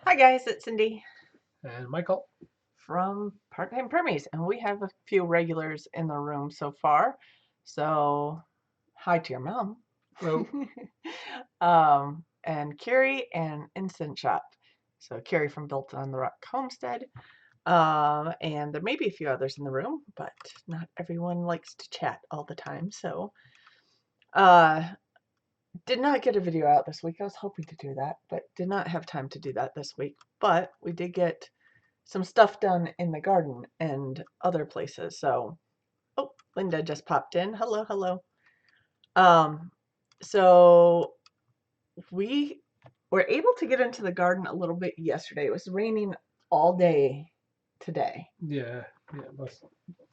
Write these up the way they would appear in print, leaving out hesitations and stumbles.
Hi guys, it's Cindy And Michael. from Part-Time Permies, and we have a few regulars in the room so far. So, hi to your mom. Hello. And Carrie and Instant Shop. So Carrie from Built on the Rock Homestead. And there may be a few others in the room, but not everyone likes to chat all the time. So, uh, did not get a video out this week. I was hoping to do that, but did not have time to do that this week. But we did get some stuff done in the garden and other places. So, oh, Linda just popped in. Hello, hello. Um, so we were able to get into the garden a little bit yesterday. It was raining all day today. Yeah, most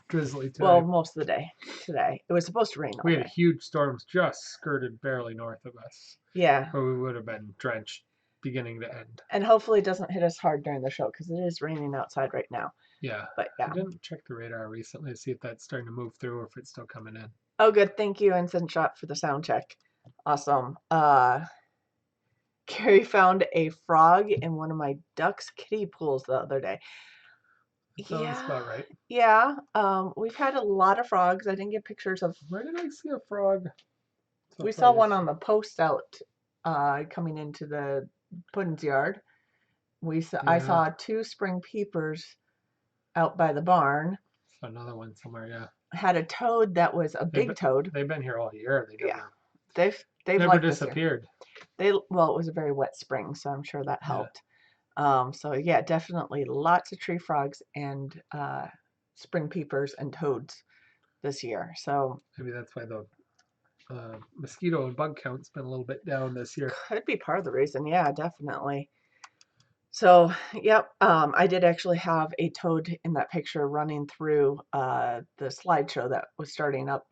drizzly Well, today. most of the day today. It was supposed to rain all We had day. huge storms just skirted barely north of us, Yeah. where we would have been drenched beginning to end. And hopefully it doesn't hit us hard during the show because it is raining outside right now. Yeah, But I yeah. didn't check the radar recently to see if that's starting to move through or if it's still coming in. Oh, good. Thank you, Instant Shot, for the sound check. Awesome. Carrie found a frog in one of my ducks' kiddie pools the other day. That sounds Yeah, about right. yeah. We've had a lot of frogs. I didn't get pictures of. Where did I see a frog so We far saw one on the yesterday? post out, coming into the Puddin's yard. I Yeah, saw two spring peepers out by the barn. saw another one somewhere. Yeah, Had a toad that was a they've big toad. they've been here all year. They Yeah, never they've never liked us here. disappeared. Well, it was a very wet spring, so I'm sure that Yeah, helped. So yeah, definitely lots of tree frogs and spring peepers and toads this year. So maybe that's why the mosquito and bug count's been a little bit down this year. could be part of the reason. Yeah, definitely. So yep, I did actually have a toad in that picture running through the slideshow that was starting up.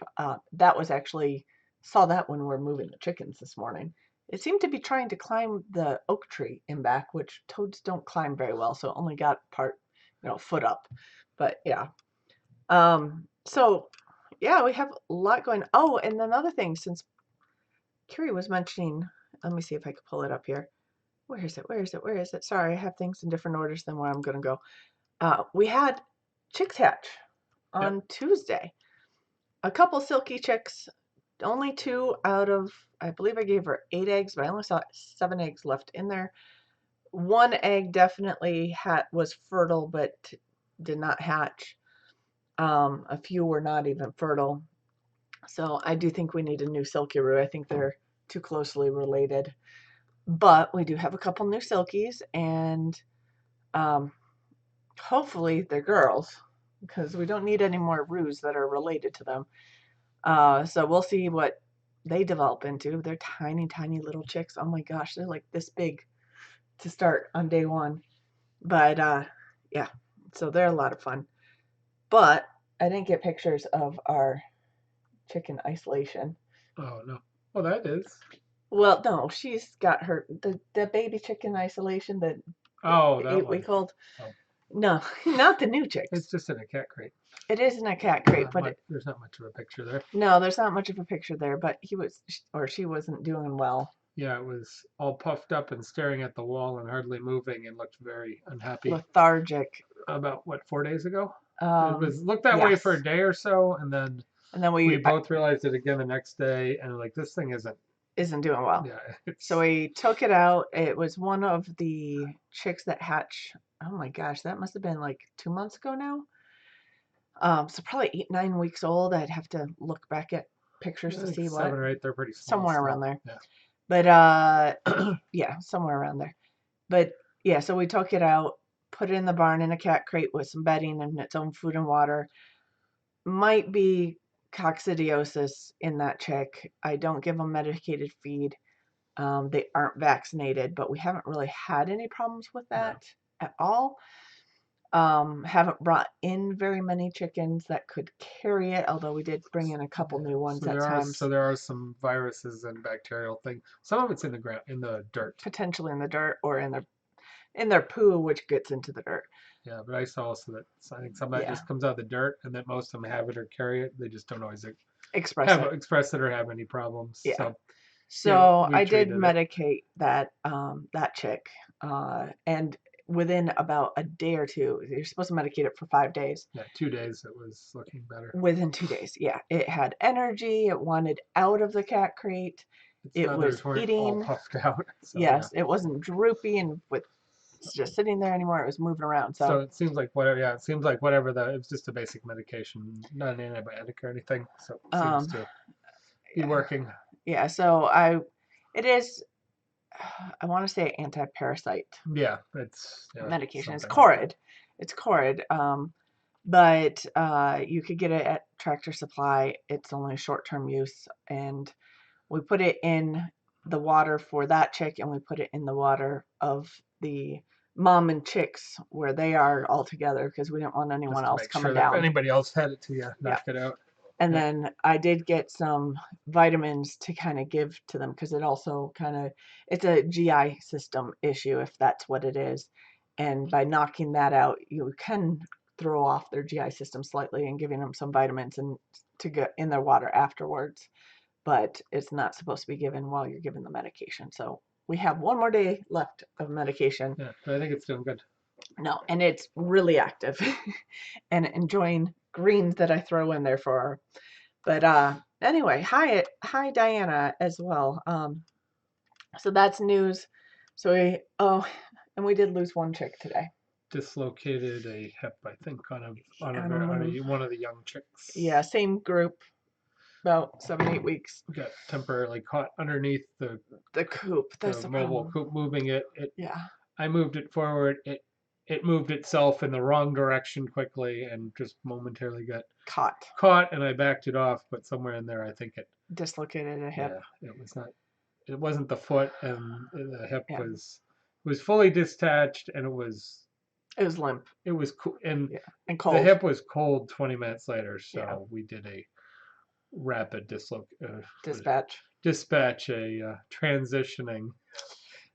That was actually saw that when we were moving the chickens this morning. It seemed to be trying to climb the oak tree in back, which toads don't climb very well, so it only got part, foot up. But yeah. So yeah, we have a lot going. Oh, and another thing, since Carrie was mentioning, let me see if I can pull it up here. Where is it? Where is it? Where is it? Sorry, I have things in different orders than where I'm going to go. We had chicks hatch Yep. on Tuesday. A couple silky chicks, only two out of, I believe I gave her 8 eggs, but I only saw 7 eggs left in there. One egg definitely was fertile, but did not hatch. A few were not even fertile. So I do think we need a new silkyroo. I think they're too closely related. But we do have a couple new silkies, and um, hopefully they're girls because we don't need any more roos that are related to them. So we'll see what they develop into. They're tiny, tiny little chicks. Oh my gosh, they're like this big to start on day one. But yeah, so they're a lot of fun. But I didn't get pictures of our chicken isolation. Oh no. Oh, that is. Well, no, she's got the baby chicken isolation, the Oh, that one. 8 week old. Oh, No, not the new chicks. it's just in a cat crate. It isn't a cat crate, Not but much. There's not much of a picture there. no, there's not much of a picture there. But he was, or she wasn't doing well. Yeah, it was all puffed up and staring at the wall and hardly moving and looked very unhappy. Lethargic. About what, 4 days ago? It Um, was looked that way yes. for a day or so, and then And then we both realized it again the next day, and like this thing isn't. isn't doing well. Yeah, So it's. we took it out. It was one of the chicks that hatch. Oh my gosh, that must have been like 2 months ago now. So probably 8, 9 weeks old. I'd have to look back at pictures I to think see what. 7 or 8. They're pretty small Somewhere around still. there. Yeah. But yeah, somewhere around there. But yeah, so we took it out, put it in the barn in a cat crate with some bedding and its own food and water. Might be coccidiosis in that chick. I don't give them medicated feed. They aren't vaccinated, but we haven't really had any problems with No. that at all. Haven't brought in very many chickens that could carry it, although we did bring in a couple Yeah. new ones So at there are times, so there are some viruses and bacterial things. Some of it's in the ground, in the dirt. potentially in the dirt or in their poo, which gets into the dirt. Yeah, but I saw also that I think some of that Yeah, just comes out of the dirt, and that most of them have it or carry it. They just don't always express have it. express it or have any problems. Yeah. So So we I did treated it. medicate that chick, and within about a day or two, you're supposed to medicate it for 5 days. Yeah, 2 days it was looking better. Within 2 days, yeah, it had energy. It wanted out of the cat crate. Its It was feathers weren't all eating. puffed out, so yeah. Yes, it wasn't droopy and with just sitting there anymore. It was moving around. So So it seems like whatever. Yeah, it seems like whatever it was just a basic medication, not an antibiotic or anything. So it seems um, to be yeah, working. yeah. It is. I want to say anti-parasite Yeah, it's medication. It's something like that. Corid. It's Corid. But you could get it at Tractor Supply. It's only short-term use, and we put it in the water for that chick, and we put it in the water of the mom and chicks where they are all together because we didn't want anyone Just to else make coming sure that if down. anybody else had it to you, Yeah. knock it out. And Yeah. then I did get some vitamins to kind of give to them because it also it's a GI system issue if that's what it is. And by knocking that out, you can throw off their GI system slightly and giving them some vitamins and to get in their water afterwards. But it's not supposed to be given while you're giving the medication. So we have one more day left of medication. Yeah, but I think it's doing good. No, and it's really active and enjoying greens that I throw in there for her. But anyway, hi Diana as well. So that's news. So and we did lose one chick today. Dislocated a hip, I think, on Um, one of the young chicks. yeah, same group, about 7-8 weeks. Got temporarily caught underneath the coop. That's the mobile problem. coop, moving it. Yeah, I moved it forward. It moved itself in the wrong direction quickly and just momentarily got caught, and I backed it off, but somewhere in there I think it dislocated a hip. yeah, it wasn't the foot, and the hip Yeah, was fully detached, and it was limp. and Yeah, and the cold. hip was cold 20 minutes later, so Yeah. we did a rapid Dispatch. a transitioning.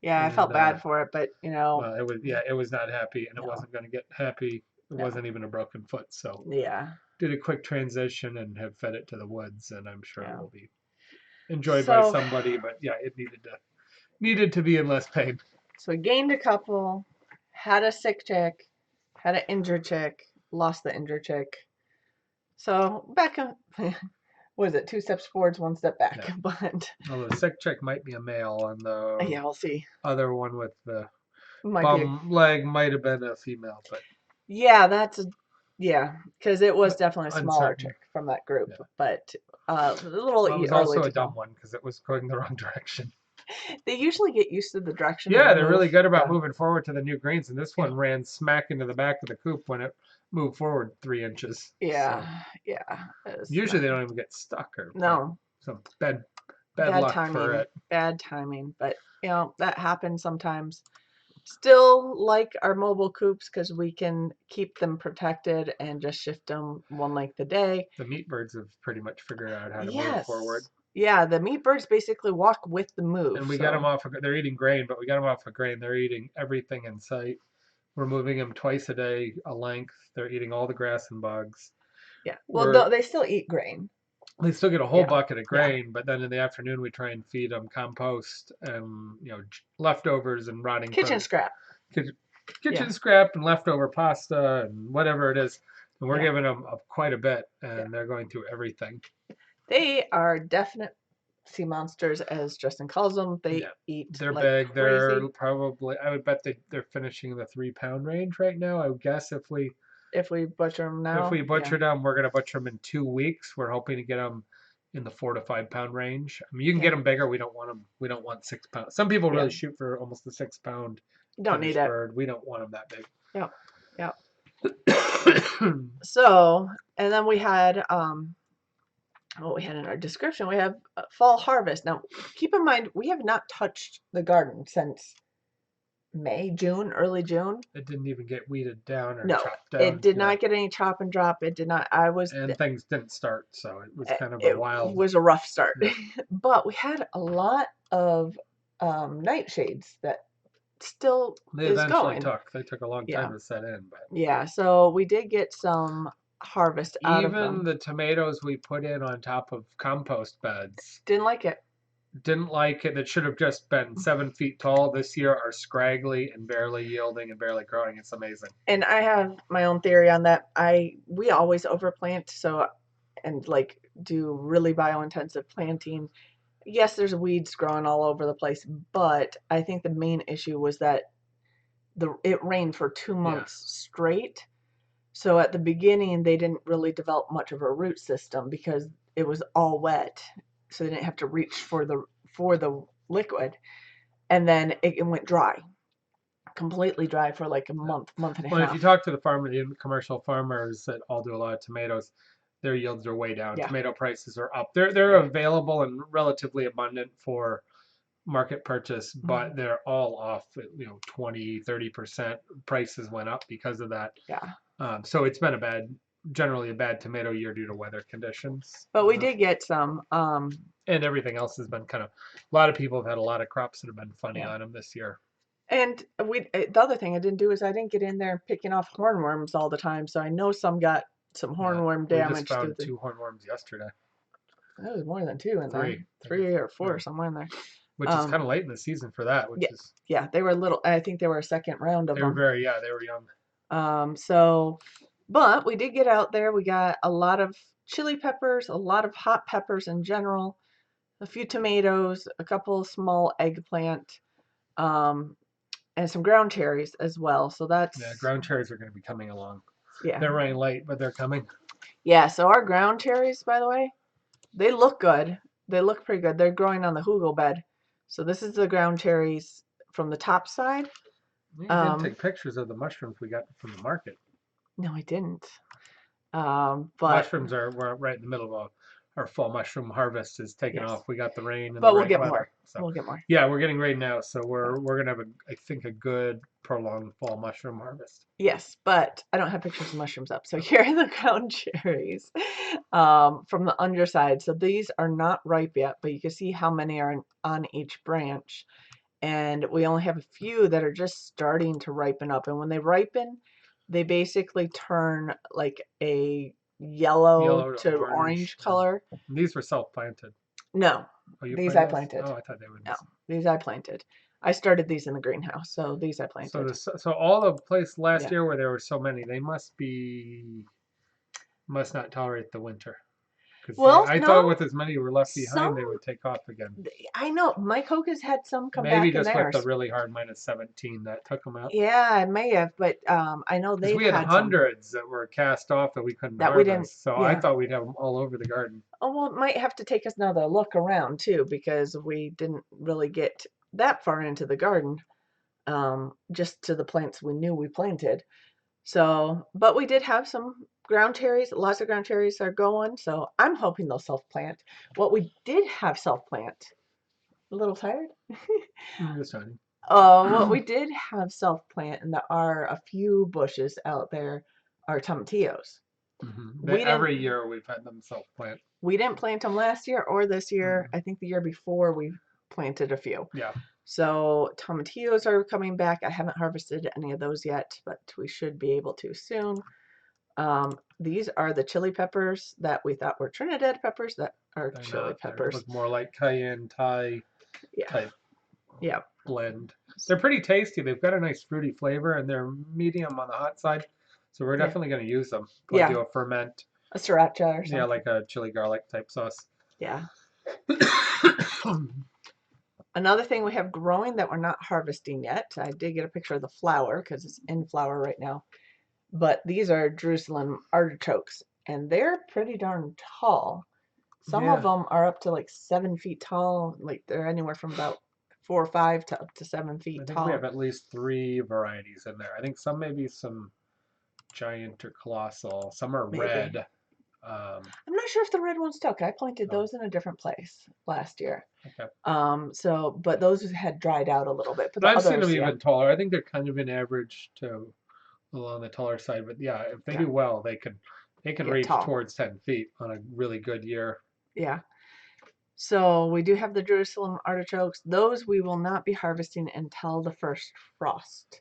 Yeah, I felt And bad for it, but well, it was not happy, and it no, wasn't going to get happy. It no. wasn't even a broken foot, so Yeah. did a quick transition and have fed it to the woods, and I'm sure it will be enjoyed by So somebody. But yeah, it needed to be in less pain. so we gained a couple, had a sick chick, had an injured chick, lost the injured chick. So back up. What is it? 2 steps forwards, 1 step back. Yeah. But Although the sick chick might be a male, and the yeah, we'll see. other one with the Might bum leg might have been a female, but yeah, because it was definitely a smaller uncertain. chick from that group, Yeah. but a little Well, it was early also to a dumb tell. one because it was going the wrong direction. They usually get used to the direction. Yeah, they they're move. really good about Yeah. moving forward to the new greens, and this one ran smack into the back of the coop when it moved forward 3 inches. Yeah, So yeah. usually they don't even get stuck or No. some bad luck Timing. for it. Bad timing, but that happens sometimes. Still like our mobile coops because we can keep them protected and just shift them one length a day. The meat birds have pretty much figured out how to move Yes. forward. Yeah, the meat birds basically walk with the move. And we got them off. They're eating grain, but we got them off of grain. They're eating everything in sight. We're moving them twice a day, a length. They're eating all the grass and bugs. Yeah. Well, they still eat grain. They still get a whole Yeah. bucket of grain, but then in the afternoon we try and feed them compost and leftovers and rotting Kitchen scrap. kitchen scrap and leftover pasta and whatever it is. And we're giving them quite a bit, and they're going through everything. They are definite sea monsters, as Justin calls them. They eat. They're like big. crazy. They're probably. I would bet they're finishing in the 3 pound range right now. I would guess if we butcher them now. If we butcher them, we're gonna butcher them in 2 weeks. We're hoping to get them in the 4 to 5 pound range. I mean, you can get them bigger. We don't want them. We don't want 6 pounds. Some people really shoot for almost a 6 pound. Don't need it. Bird. We don't want them that big. Yeah. So, and then we had what we had in our description. We have fall harvest. Now, keep in mind we have not touched the garden since early June. It didn't even get weeded down or no, chopped down. It did not get any chop and drop. It did not. And things didn't start, so it was kind of a wild. It was a rough start, but we had a lot of nightshades that still they is going. They took a long time to set in, but yeah. So we did get some harvest out of them. Even the tomatoes we put in on top of compost beds didn't like it. Didn't like it. That should have just been 7 feet tall. This year are scraggly and barely yielding and barely growing. It's amazing. And I have my own theory on that. We always overplant, so and like do really bio-intensive planting. Yes, there's weeds growing all over the place, but I think the main issue was that it rained for 2 months straight. So at the beginning, they didn't really develop much of a root system because it was all wet. So they didn't have to reach for the liquid. And then it went dry, completely dry for like a month, month and a Well, if you half. talk to the commercial farmers that all do a lot of tomatoes, their yields are way down. Yeah, Tomato prices are up. They're yeah. available and relatively abundant for market purchase, Mhm. but they're all off, 20, 30% prices went up because of that. Yeah. So it's been generally a bad tomato year due to weather conditions. But we did get some. And everything else has been a lot of people have had a lot of crops that have been funny Yeah. on them this year. And the other thing I didn't do is I didn't get in there picking off hornworms all the time. So I know some got some Yeah. hornworm We just damage to found the. 2 hornworms yesterday. There was more than two in there, Three. 3 or 4 Yeah. somewhere in there. Which is kind of late in the season for that, which Yeah, is yeah, they were little. I think they were a second round of they were them. they were young. So, but we did get out there. We got a lot of chili peppers, a lot of hot peppers in general, a few tomatoes, a couple of small eggplant, um, and some ground cherries as well. So Yeah, that's, ground cherries are going to be coming along. yeah. They're running late, but they're coming. Yeah, so our ground cherries, by the way, they look good. They look pretty good. They're growing on the hugel bed. So this is the ground cherries from the top side. You didn't Um, take pictures of the mushrooms we got from the market. no, I didn't. But Mushrooms we're right in the middle of our fall mushroom harvest is taking yes, off. We got the rain and the but we'll right get weather. more. So We'll get more. yeah, we're getting rain now. So Yeah. we're gonna have I think a good prolonged fall mushroom harvest. Yes, but I don't have pictures of mushrooms up. So here are the ground cherries from the underside. So these are not ripe yet, but you can see how many are on each branch. And we only have a few that are just starting to ripen up. And when they ripen, they basically turn like a yellow Yellow to to orange. orange color. These were self-planted. No, Oh, you these I planted those? planted. Oh, I thought they were No, these. these I planted. I started these in the greenhouse, so these I So planted. this, so all the place last Yeah. year where there were so many, they must not tolerate the winter. Because Well, I thought no, with as many were left some, behind, they would take off again. I know Mike Hoke has had some come Maybe back in just with the theirs. really hard -17 that took them out. Yeah, I may have, but I know Because they've we had had some hundreds that were cast off that we couldn't that we didn't. harvest. So I Yeah. thought we'd have them all over the garden. Oh, well, it might have to take us another look around too, because we didn't really get that far into the garden, just to the plants we knew we planted. So, but we did have some ground cherries. Lots of ground cherries are going, so I'm hoping they'll self-plant. What we did have self-plant, a little tired? Just honey. What we did have self-plant, and there are a few bushes out there, are tomatillos. We didn't Every year we've had them self-plant. we didn't plant them last year or this year. Mm. I think the year before we planted a few. Yeah. So tomatillos are coming back. I haven't harvested any of those yet, but we should be able to soon. These are the chili peppers that we thought were Trinidad peppers that are They're chili not. They peppers. look more like cayenne Thai Yeah. type Yeah. blend. They're pretty tasty. They've got a nice fruity flavor and they're medium on the hot side. So we're Yeah. definitely going to use them. Probably do a ferment. A sriracha or something. Yeah, like a chili garlic type sauce. Yeah. Another thing we have growing that we're not harvesting yet, I did get a picture of the flower because it's in flower right now, but these are Jerusalem artichokes, and they're pretty darn tall. Some of them are up to like 7 feet tall, like they're anywhere from about 4 or 5 to up to 7 feet I think tall. we have at least 3 varieties in there. I think some maybe some giant or colossal. Some are Maybe. red. I'm not sure if the red ones took. I planted those in a different place last year. Okay. But those had dried out a little bit. But I've seen them even taller. I think they're kind of an average to on the taller side. But yeah, if they do well, they can reach tall. towards 10 feet on a really good year. Yeah. So we do have the Jerusalem artichokes. Those we will not be harvesting until the first frost.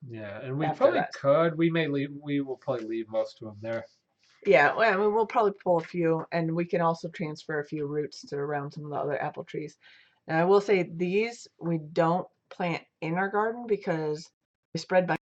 Yeah, and we After probably that. could. We will probably leave most of them there. Yeah, well, I mean, we'll probably pull a few, and we can also transfer a few roots to around some of the other apple trees. And I will say these we don't plant in our garden because they spread by,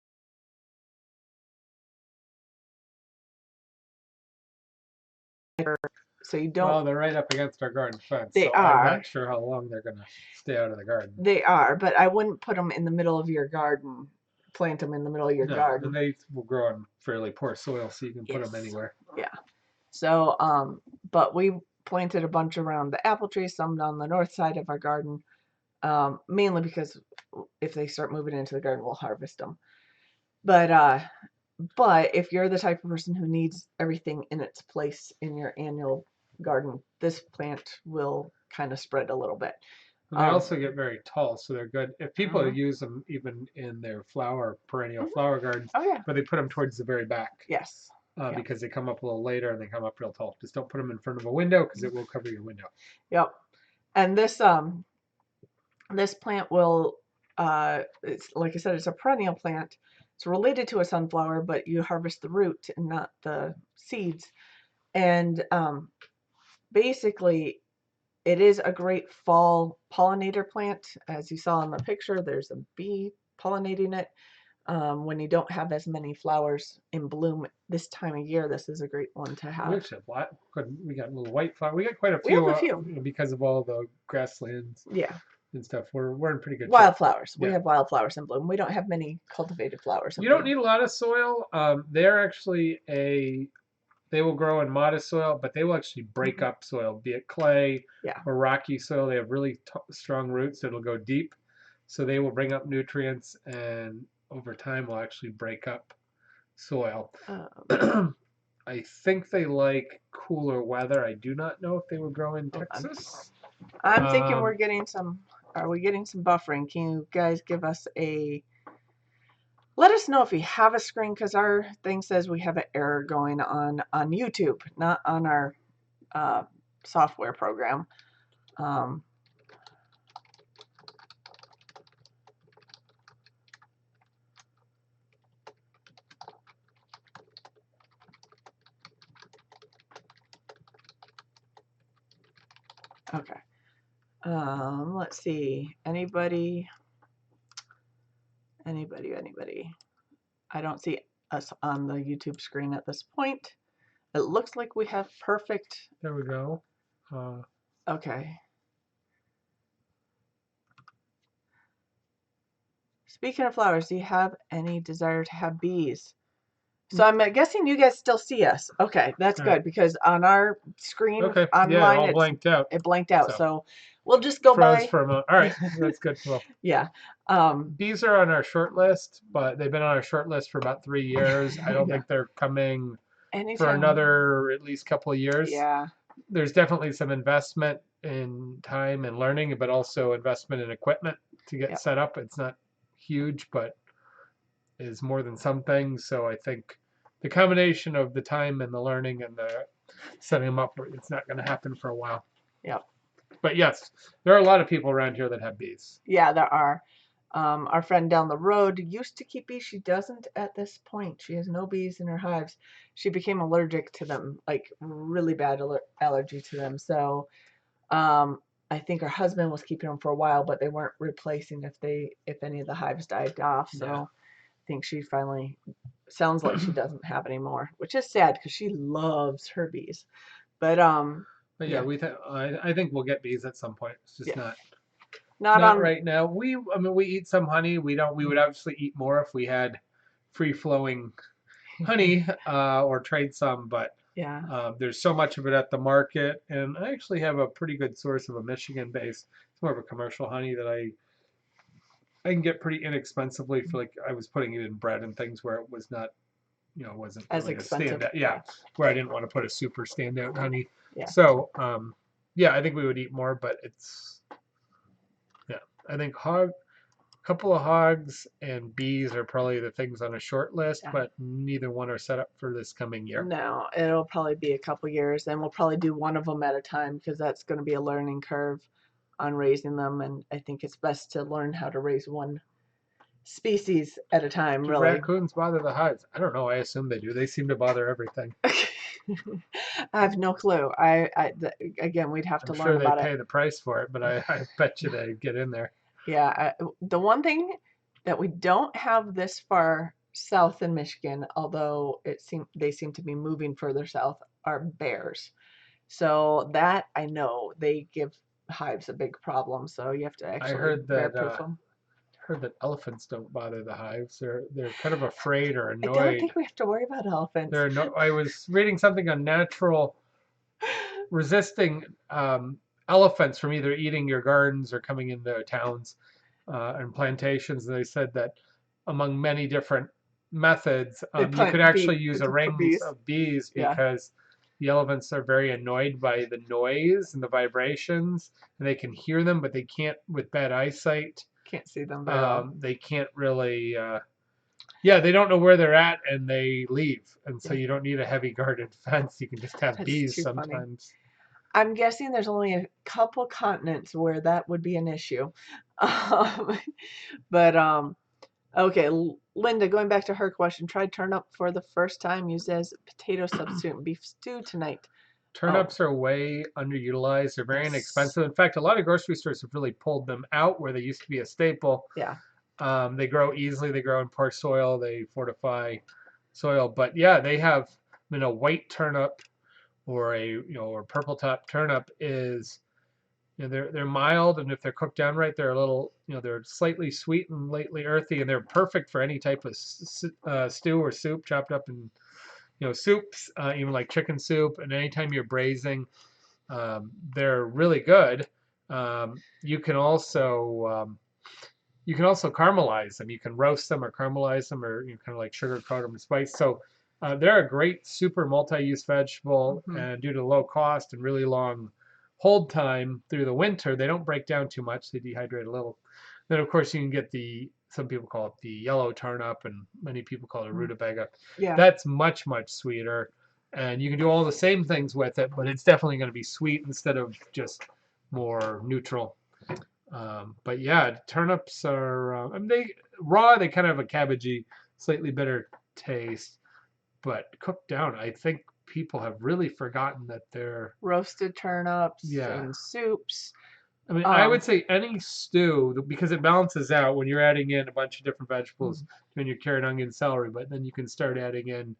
so you don't. Well, they're right up against our garden fence, They so I'm not are, sure how long they're gonna stay out of the garden. but I wouldn't put them in the middle of your garden. Plant them in the middle of your No, and garden. they will grow on fairly poor soil, so you can put them Yes. anywhere. Yeah. So, but we planted a bunch around the apple trees, some on the north side of our garden, mainly because if they start moving into the garden, we'll harvest them. But if you're the type of person who needs everything in its place in your annual garden, this plant will kind of spread a little bit. And they also get very tall, so they're good. If people Mhm. use them even in their perennial Mhm. flower gardens, Oh yeah. but they put them towards the very back Yes. Yeah. because they come up a little later and they come up real tall. Just don't put them in front of a window because it will cover your window. Yep. And this plant will it's like I said, it's a perennial plant. It's related to a sunflower, but you harvest the root and not the seeds. And basically it is a great fall pollinator plant. As you saw in the picture, there's a bee pollinating it. When you don't have as many flowers in bloom this time of year, this is a great one to We have. actually have we got little white flower. We got quite a We have few a few. because of all the grasslands Yeah. and stuff. We're in pretty good shape. Wildflowers. We Yeah. have wildflowers in bloom. We don't have many cultivated flowers in You don't bloom. need a lot of soil. They're actually they will grow in modest soil, but they will actually break up soil, be it clay Yeah. or rocky soil. They have really strong roots that'll go deep, so they will bring up nutrients and over time will actually break up soil. I think they like cooler weather. I do not know if they would grow in Texas. I'm thinking we're getting some. Are we getting some buffering? Can you guys give us a? Let us know if you have a screen, because our thing says we have an error going on YouTube, not on our software program. Okay. Let's see. Anybody? I don't see us on the YouTube screen at this point. It looks like we have perfect. There we go. Okay. Speaking of flowers, do you have any desire to have bees? So I'm guessing you guys still see us. Okay, that's good, because on our screen Okay, yeah, online all blanked out. it blanked out. So So we'll just go froze by. for a moment. All right, that's good. Well, Yeah. bees are on our short list, but they've been on our short list for about 3 years. I don't Yeah. think they're coming for Anytime. another at least couple of years. Yeah. There's definitely some investment in time and learning, but also investment in equipment to get Yep. set up. It's not huge, but is more than some things. So I think the combination of the time and the learning and the setting them up, it's not going to happen for a while. Yep. But yes, there are a lot of people around here that have bees. Yeah, there are. Our friend down the road used to keep bees. She doesn't at this point. She has no bees in her hives. She became allergic to them, like really bad allergy to them. So I think her husband was keeping them for a while, but they weren't replacing if any of the hives died off. So Yeah. I think she finally sounds like she doesn't have any more, which is sad because she loves her bees. But yeah, I think we'll get bees at some point. It's just not right now. I mean, we eat some honey. We would obviously eat more if we had free flowing honey or trade some, but yeah. there's so much of it at the market, and I actually have a pretty good source of a Michigan-based. It's more of a commercial honey that I can get pretty inexpensively for, like, I was putting it in bread and things where it was not, wasn't As really expensive. a standout. Yeah, where I didn't want to put a super standout honey. Yeah. So yeah, I think we would eat more, but I think couple of hogs and bees are probably the things on a short list, Yeah. but neither one are set up for this coming year. No, it'll probably be a couple years, and we'll probably do one of them at a time because that's going to be a learning curve on raising them. And I think it's best to learn how to raise one species at a time, Do really. raccoons bother the hives? I don't know. I assume they do. They seem to bother everything. I have no clue. Again, we'd have I'm to learn sure they about it. pay the price for it, but I bet you they get in there. Yeah, the one thing that we don't have this far south in Michigan, although they seem to be moving further south, are bears. So that I know they give hives a big problem. So you have to I actually heard bear that proof them. elephants don't bother the hives. They're kind of afraid or I don't annoyed. think we have to worry about elephants. I was reading something on natural resisting elephants from either eating your gardens or coming into towns and plantations. And they said that among many different methods, you could actually use a Put ring bees. of bees Yeah, because the elephants are very annoyed by the noise and the vibrations, and they can hear them, but they can't with bad eyesight. can't see them very well. They can't really. Yeah, they don't know where they're at and they leave. And so Yeah, you don't need a heavy guarded fence. You can just have that's bees too funny. sometimes. I'm guessing there's only a couple continents where that would be an issue. Um, but okay, Linda, going back to her question, tried turnip for the first time, used as potato substitute in beef stew tonight. Oh, Turnips are way underutilized. They're very yes. inexpensive. In fact, a lot of grocery stores have really pulled them out where they used to be a staple. Yeah. They grow easily. They grow in poor soil. They fortify soil. But yeah, they have, white turnip or or purple top turnip is, they're mild, and if they're cooked down right, they're a little, they're slightly sweet and lightly earthy, and they're perfect for any type of stew or soup, chopped up in, soups, even like chicken soup. And anytime you're braising, they're really good. You can also caramelize them. You can roast them or caramelize them, or kind of like sugar coat them and spice. So they're a great super multi-use vegetable, Hmm. and due to low cost and really long hold time through the winter, they don't break down too much. They dehydrate a little. Then of course you can get some people call it the yellow turnip, and many people call it rutabaga. Yeah. That's much sweeter, and you can do all the same things with it, but it's definitely going to be sweet instead of just more neutral. But yeah, turnips are, I mean, they raw, they kind of have a cabbagey, slightly bitter taste, but cooked down, I think people have really forgotten that they're, Roasted turnips yeah. and soups. I mean, I would Um, say any stew, because it balances out when you're adding in a bunch of different vegetables, mm, doing your carrot, onion, celery, but then you can start adding in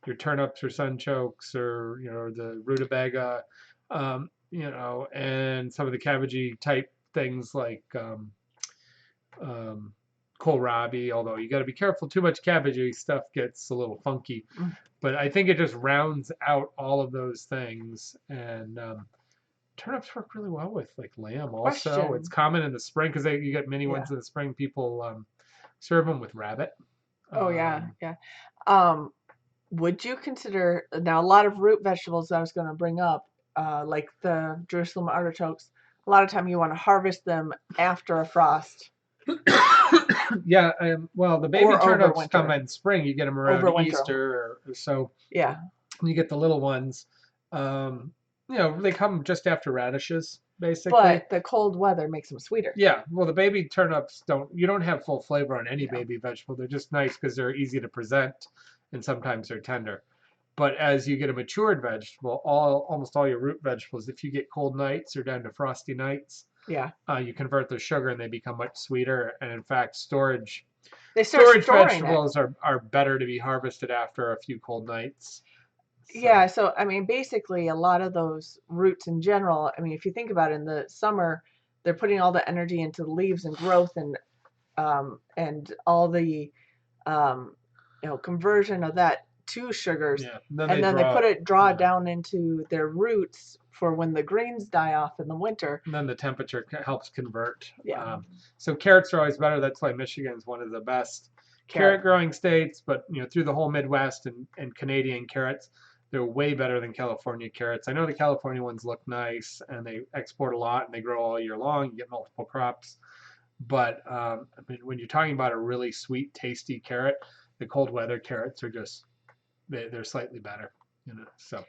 your turnips or sunchokes, or the rutabaga, and some of the cabbagey type things like um, kohlrabi. Although you got to be careful, too much cabbagey stuff gets a little funky. mm. But I think it just rounds out all of those things, and turnips work really well with like lamb. Also, it's Question. common in the spring because you get mini Yeah. ones in the spring. People serve them with rabbit. Oh yeah, Um, yeah. Um, would you consider now a lot of root vegetables I was going to bring up, like the Jerusalem artichokes? A lot of time you want to harvest them after a frost Yeah, well, the baby or turnips come overwinter. in spring. You get them around Overwinter 'em. Easter or so. Yeah, You get the little ones. Um, they come just after radishes, basically. but the cold weather makes them sweeter. Yeah, well, the baby turnips you don't have full flavor on any Yeah. baby vegetable. They're just nice because they're easy to present, and sometimes they're tender. But as you get a matured vegetable, almost all your root vegetables, if you get cold nights or down to frosty nights, Yeah. you convert the sugar and they become much sweeter. And in fact, They start storage storing it. vegetables are better to be harvested after a few cold nights. So Yeah, so I mean, basically, a lot of those roots in general, I mean, if you think about it, in the summer, they're putting all the energy into the leaves and growth and all the conversion of that to sugars, yeah, and then and they then they draw. draw Yeah, down into their roots for when the greens die off in the winter. and then the temperature helps convert. Yeah, So carrots are always better. That's why Michigan is one of the best carrot. carrot growing states. But through the whole Midwest and Canadian carrots, they're way better than California carrots. I know the California ones look nice and they export a lot and they grow all year long. You get multiple crops. But I mean, when you're talking about a really sweet, tasty carrot, the cold weather carrots are just they're slightly better. So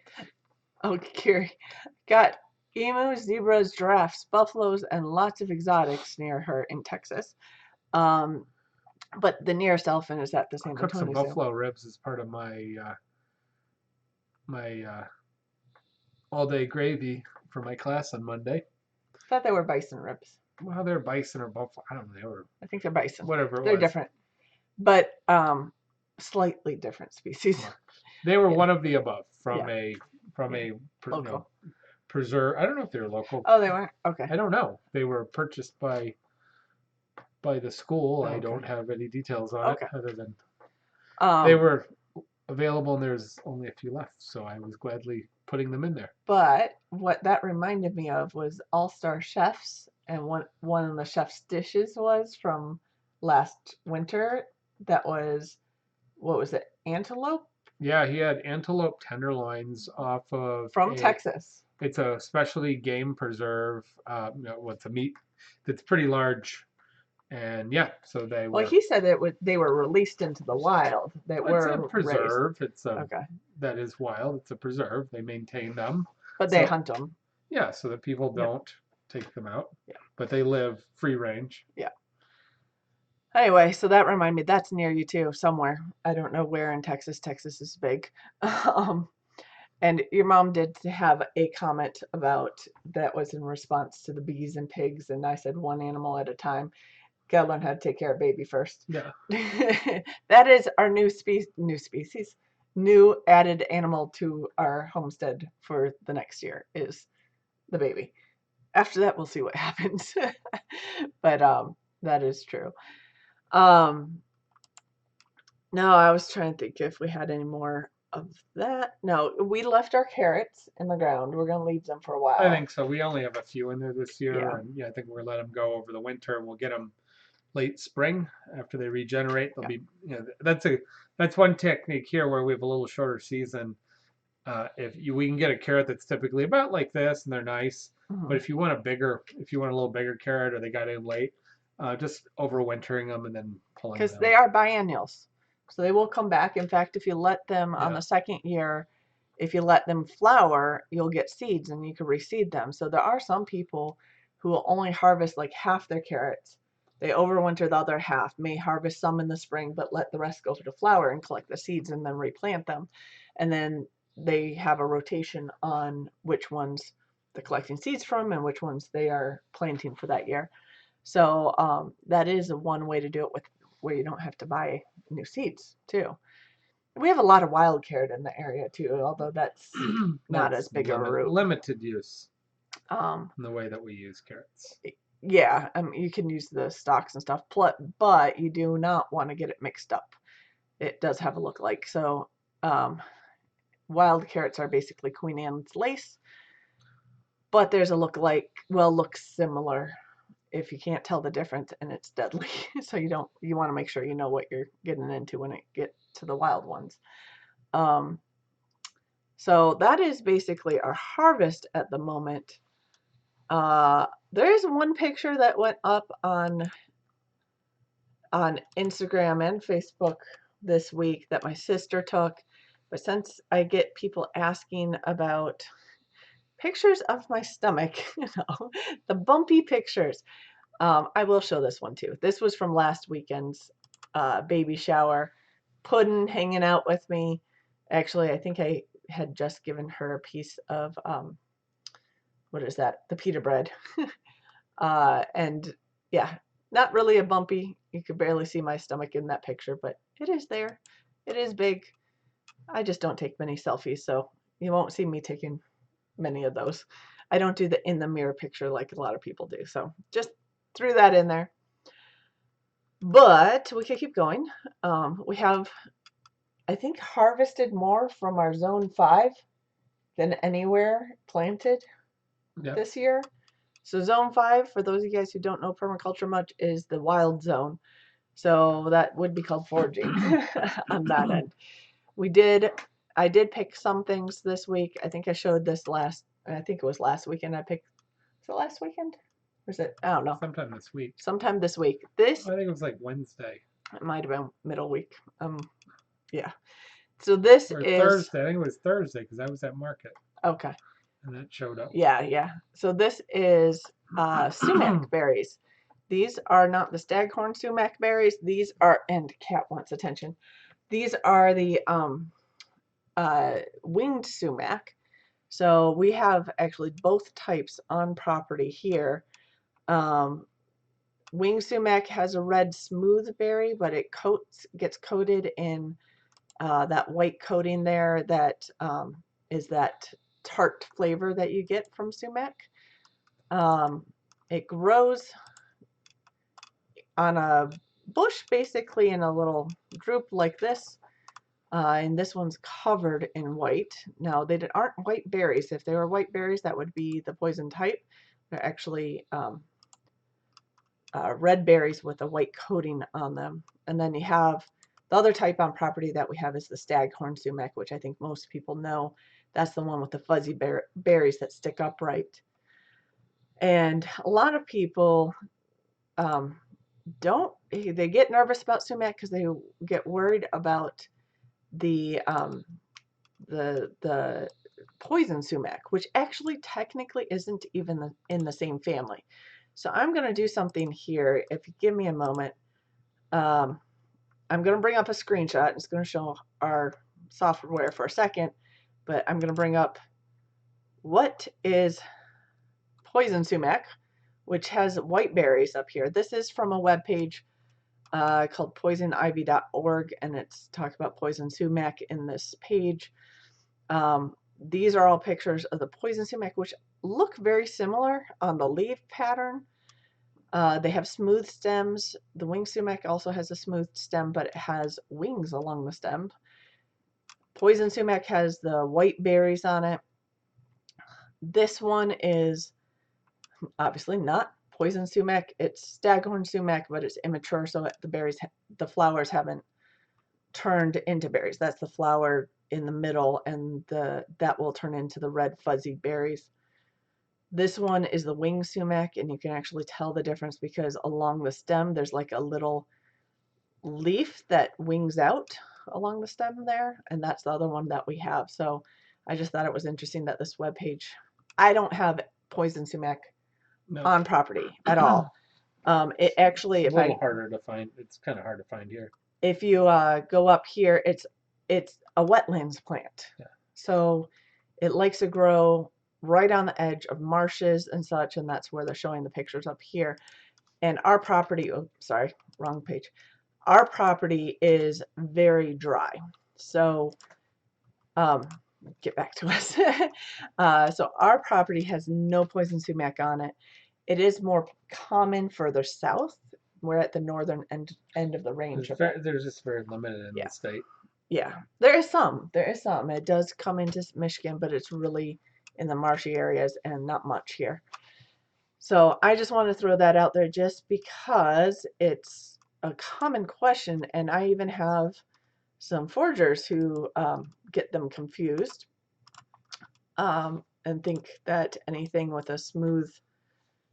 Oh, Kiri got emus, zebras, giraffes, buffaloes, and lots of exotics near her in Texas. Um, but the nearest elephant is at the I'll San cook some Antonio Zoo. buffalo ribs as part of my my all-day gravy for my class on Monday. I thought they were bison ribs. Well, they're bison or buffalo. I don't know. They were I think they're bison. whatever it They're was. different, but slightly different species. Well, they were Yeah. one of the above from Yeah. a Local. preserve. I don't know if they're local. Oh, they were? Okay. I don't know. They were purchased by the school. I Okay. don't have any details on it other than they were available and there's only a few left. So I was gladly putting them in there. But what that reminded me of was All-Star Chefs, and one of the chef's dishes was from last winter. That was, what was it? Antelope Yeah, he had antelope tenderloins off of from Texas. It's a specialty game preserve. What's a meat that's pretty large, and yeah, so they were. Well, he said they were released into the wild. They Well, it's were a preserve. raised. It's a Okay. that is wild. It's a preserve. They maintain them. But they hunt them. Yeah, so that people Yep. don't take them out. Yeah. But they live free range. Yeah. Anyway, so that reminded me, that's near you too, somewhere. I don't know where in Texas. Texas is big. And your mom did have a comment about that was in response to the bees and pigs, and I said one animal at a time. Gotta learn how to take care of baby first. Yeah. That is our new added animal to our homestead for the next year is the baby. After that, we'll see what happens. But that is true. No, I was trying to think if we had any more of that. No, we left our carrots in the ground. We're gonna leave them for a while. I think so. We only have a few in there this year, Yeah. and I think we're gonna let them go over the winter, and we'll get them late spring after they regenerate. They'll be, that's one technique here where we have a little shorter season. We can get a carrot that's typically about like this, and they're nice. Mhm. But if you want a little bigger carrot, or they got in late, just overwintering them and then pulling them. Because they are biennials, so they will come back. In fact, if you let them on Yeah. the second year, if you let them flower, you'll get seeds and you can reseed them. So there are some people who will only harvest like half their carrots. They overwinter the other half, may harvest some in the spring, but let the rest go to flower and collect the seeds and then replant them. And then they have a rotation on which ones they're collecting seeds from and which ones they are planting for that year. So that is one way to do it where you don't have to buy new seeds too. We have a lot of wild carrot in the area too, although that's not as big a root. Limited use in the way that we use carrots. Yeah, you can use the stalks and stuff, but you do not want to get it mixed up. It does have a look-alike. So wild carrots are basically Queen Anne's lace, but there's a look-alike, looks similar. If you can't tell the difference, and it's deadly. So you want to make sure you know what you're getting into when it gets to the wild ones. So that is basically our harvest at the moment. There's one picture that went up on Instagram and Facebook this week that my sister took, but since I get people asking about pictures of my stomach, the bumpy pictures, I will show this one too. This was from last weekend's baby shower. Puddin hanging out with me. Actually, I think I had just given her a piece of what is that? The pita bread. And yeah, not really a bumpy. You could barely see my stomach in that picture, but it is there. It is big. I just don't take many selfies, so you won't see me taking many of those. I don't do the in the mirror picture like a lot of people do, so just threw that in there. But we can keep going. We have, I think, harvested more from our zone 5 than anywhere planted this year. So zone 5, for those of you guys who don't know permaculture much, is the wild zone. So that would be called foraging on that end. I did pick some things this week. I think I showed this I think it was last weekend I picked. Was it last weekend? Or is it? I don't know. Sometime this week. Sometime this week. I think it was like Wednesday. It might have been middle week. Yeah. So this is Thursday. I think it was Thursday because I was at market. Okay. And that showed up. Yeah. So this is sumac berries. These are not the staghorn sumac berries. These are, and Cat wants attention. These are the winged sumac. So we have actually both types on property here. Winged sumac has a red smooth berry, but it gets coated in that white coating there that is that tart flavor that you get from sumac. It grows on a bush, basically in a little droop like this. And this one's covered in white. Now, they aren't white berries. If they were white berries, that would be the poison type. They're actually red berries with a white coating on them. And then you have the other type on property that we have is the staghorn sumac, which I think most people know. That's the one with the fuzzy berries that stick upright. And a lot of people they get nervous about sumac because they get worried about the poison sumac, which actually technically isn't even in the same family. So I'm going to do something here. If you give me a moment, I'm going to bring up a screenshot. It's going to show our software for a second, but I'm going to bring up what is poison sumac, which has white berries up here. This is from a web page called poisonivy.org, and it's talked about poison sumac in this page. These are all pictures of the poison sumac, which look very similar on the leaf pattern. They have smooth stems. The winged sumac also has a smooth stem, but it has wings along the stem. Poison sumac has the white berries on it. This one is obviously not poison sumac. It's staghorn sumac, but it's immature, so the flowers haven't turned into berries. That's the flower in the middle, and that will turn into the red fuzzy berries. This one is the winged sumac, and you can actually tell the difference because along the stem there's like a little leaf that wings out along the stem there, and that's the other one that we have. So I just thought it was interesting that this webpage, I don't have poison sumac on property at all. It actually, it's a little harder to find. It's kind of hard to find here. If you go up here, it's a wetlands plant. Yeah. So it likes to grow right on the edge of marshes and such, and that's where they're showing the pictures up here. And our property, oh, sorry, wrong page. Our property is very dry. So get back to us. So our property has no poison sumac on it. It is more common further south. We're at the northern end of the range. There's just very limited in the state. Yeah, there is some. It does come into Michigan, but it's really in the marshy areas and not much here. So I just want to throw that out there just because it's a common question, and I even have some foragers who get them confused and think that anything with a smooth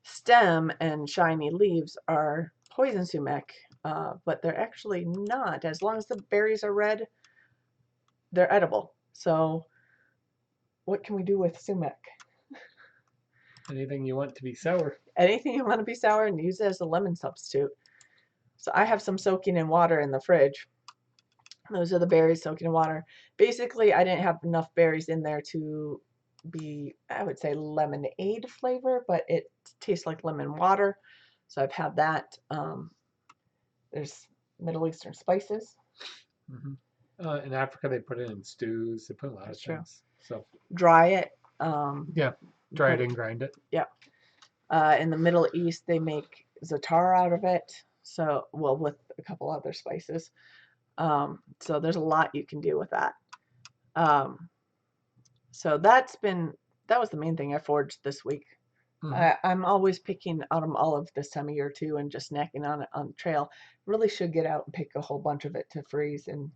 stem and shiny leaves are poison sumac, but they're actually not. As long as the berries are red, they're edible. So what can we do with sumac? Anything you want to be sour. Anything you want to be sour, and use it as a lemon substitute. So I have some soaking in water in the fridge. Those are the berries soaking in water. Basically, I didn't have enough berries in there to be, I would say, lemonade flavor, but it tastes like lemon water. So I've had that. There's Middle Eastern spices. In Africa, they put it in stews. They put a lot of things. So dry it. Dry it and grind it. Yeah. In the Middle East, they make za'atar out of it. So, well, with a couple other spices. So there's a lot you can do with that. So that was the main thing I foraged this week. I'm always picking autumn olive this time of year too, and just snacking on it on the trail. Really should get out and pick a whole bunch of it to freeze, and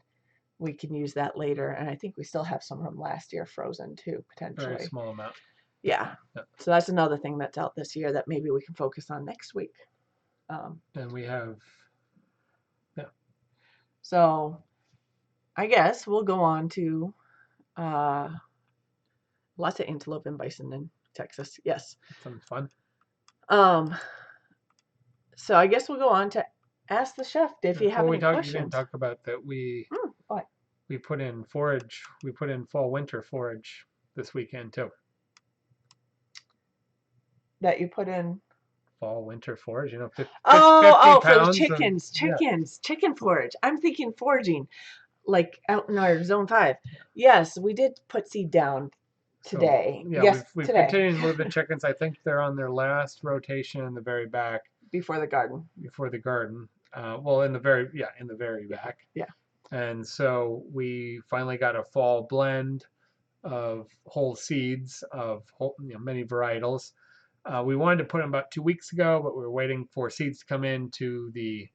we can use that later. And I think we still have some from last year frozen too, potentially. Very small amount. Yeah. So that's another thing that's out this year that maybe we can focus on next week. And we have, So I guess we'll go on to lots of antelope and bison in Texas. Yes. Some fun. So I guess we'll go on to ask the chef if you have any questions. You didn't talk about that we what? we put in forage. We put in fall winter forage this weekend too. That you put in. Fall winter forage, 50 Oh, for the pounds of, chickens, yeah. chicken forage. I'm thinking foraging, like out in our zone 5. Yes, we did put seed down So today. yeah, Yes, we've today continued to move the chickens. I think they're on their last rotation in the very back before the garden. before the garden. Well, in the very back. Yeah. And so we finally got a fall blend of whole seeds of many varietals. We wanted to put them about 2 weeks ago, but we were waiting for seeds to come in to the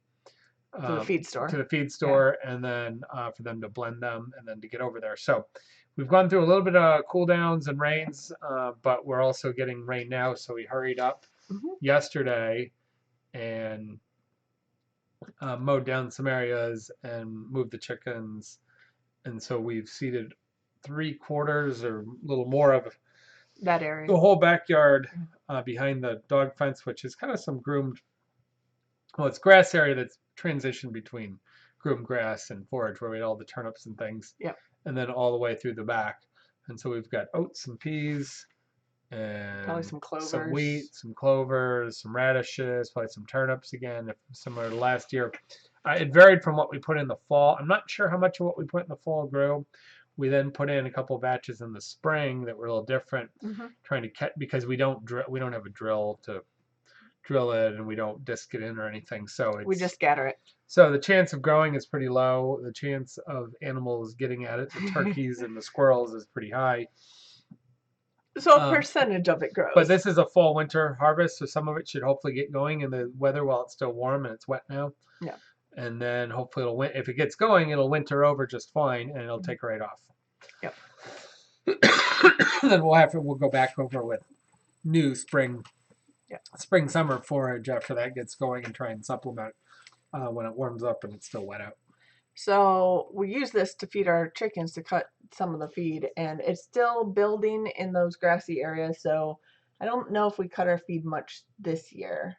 To the feed to the store. feed Yeah. store, and then for them to blend them and then to get over there. So we've gone through a little bit of cool downs and rains, but we're also getting rain now, so we hurried up yesterday and mowed down some areas and moved the chickens, and so we've seeded 3/4 or a little more of That area. the whole backyard behind the dog fence, which is kind of some groomed, well, it's grass area that's transitioned between groomed grass and forage, where we had all the turnips and things, Yep. and then all the way through the back. And so we've got oats and peas, Probably and some clovers. some wheat, some clovers, some radishes, probably some turnips again, similar to last year. It varied from what we put in the fall. I'm not sure how much of what we put in the fall grew. We then put in a couple batches in the spring that were a little different, trying to catch, because we don't have a drill to drill it, and we don't disc it in or anything. So we just scatter it. So the chance of growing is pretty low. The chance of animals getting at it, the turkeys and the squirrels, is pretty high. So a percentage of it grows. But this is a fall winter harvest, so some of it should hopefully get going in the weather while it's still warm and it's wet now. Yeah. And then hopefully if it gets going, it'll winter over just fine, and it'll take right off. Yep. Then we'll go back over with new spring summer forage after that gets going, and try and supplement when it warms up and it's still wet out. So we use this to feed our chickens, to cut some of the feed, and it's still building in those grassy areas. So I don't know if we cut our feed much this year.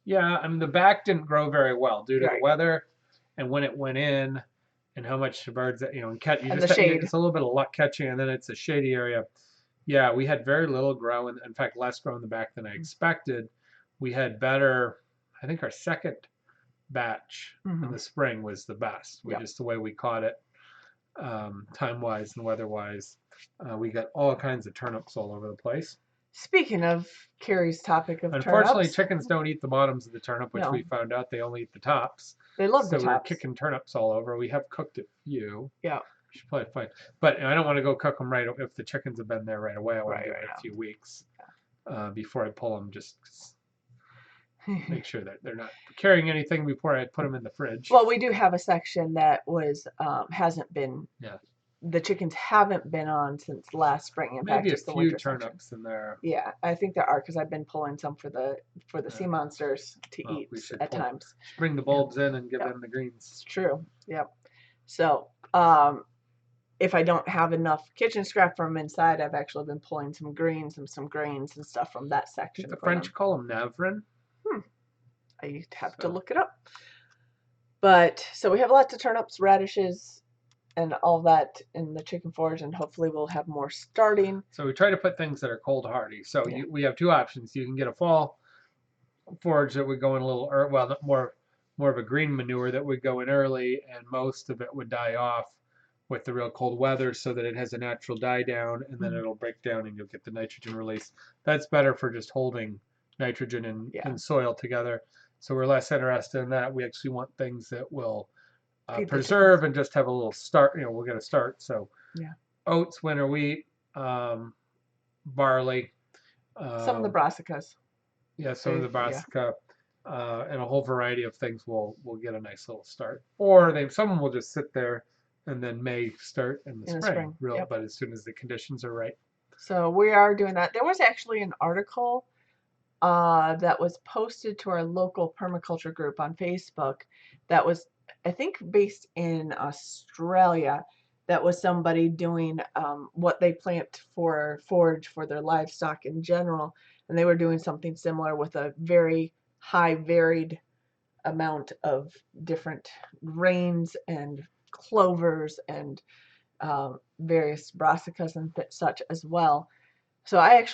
Yeah, I mean, the back didn't grow very well due to the weather, and when it went in, and how much the birds, and the shade. It's a little bit of luck catching, and then it's a shady area. Yeah, we had very little grow, and in fact, less grow in the back than I expected. We had better. I think our second batch in the spring was the best. Just the way we caught it, time-wise and weather-wise. We got all kinds of turnips all over the place. Speaking of Carrie's topic of Unfortunately, turnips, chickens don't eat the bottoms of the turnip, which we found out they only eat the tops. They love the tops. So we're kicking turnips all over. We have cooked a few. Yeah. Should probably find, but I don't want to go cook them right if the chickens have been there right away. I want to give it a few weeks before I pull them. Just make sure that they're not carrying anything before I put them in the fridge. Well, we do have a section that was hasn't been. Yeah. The chickens haven't been on since last spring. In fact, maybe just a the few winter turnips in there. Yeah, I think there are, because I've been pulling some for the sea monsters to eat at times. Bring the bulbs in and give them the greens. It's true. Yep. So if I don't have enough kitchen scrap from inside, I've actually been pulling some greens and some grains and stuff from that section. Did the French call them navrin? I have to look it up. But so we have lots of turnips, radishes, and all that in the chicken forage, and hopefully we'll have more starting. So we try to put things that are cold hardy. So we have two options. You can get a fall forage that would go in a little early, well, more of a green manure that would go in early, and most of it would die off with the real cold weather, so that it has a natural die down, and then it'll break down and you'll get the nitrogen release. That's better for just holding nitrogen and soil together. So we're less interested in that. We actually want things that will preserve and just have a little start. We'll get a start. So oats, winter wheat, barley, some of the brassicas. Yeah, some of the brassica, and a whole variety of things will get a nice little start. Or some will just sit there and then may start in the spring. But as soon as the conditions are right. So we are doing that. There was actually an article that was posted to our local permaculture group on Facebook that was, I think, based in Australia. That was somebody doing what they plant for forage for their livestock in general, and they were doing something similar with a very high varied amount of different grains and clovers and various brassicas and such as well. So I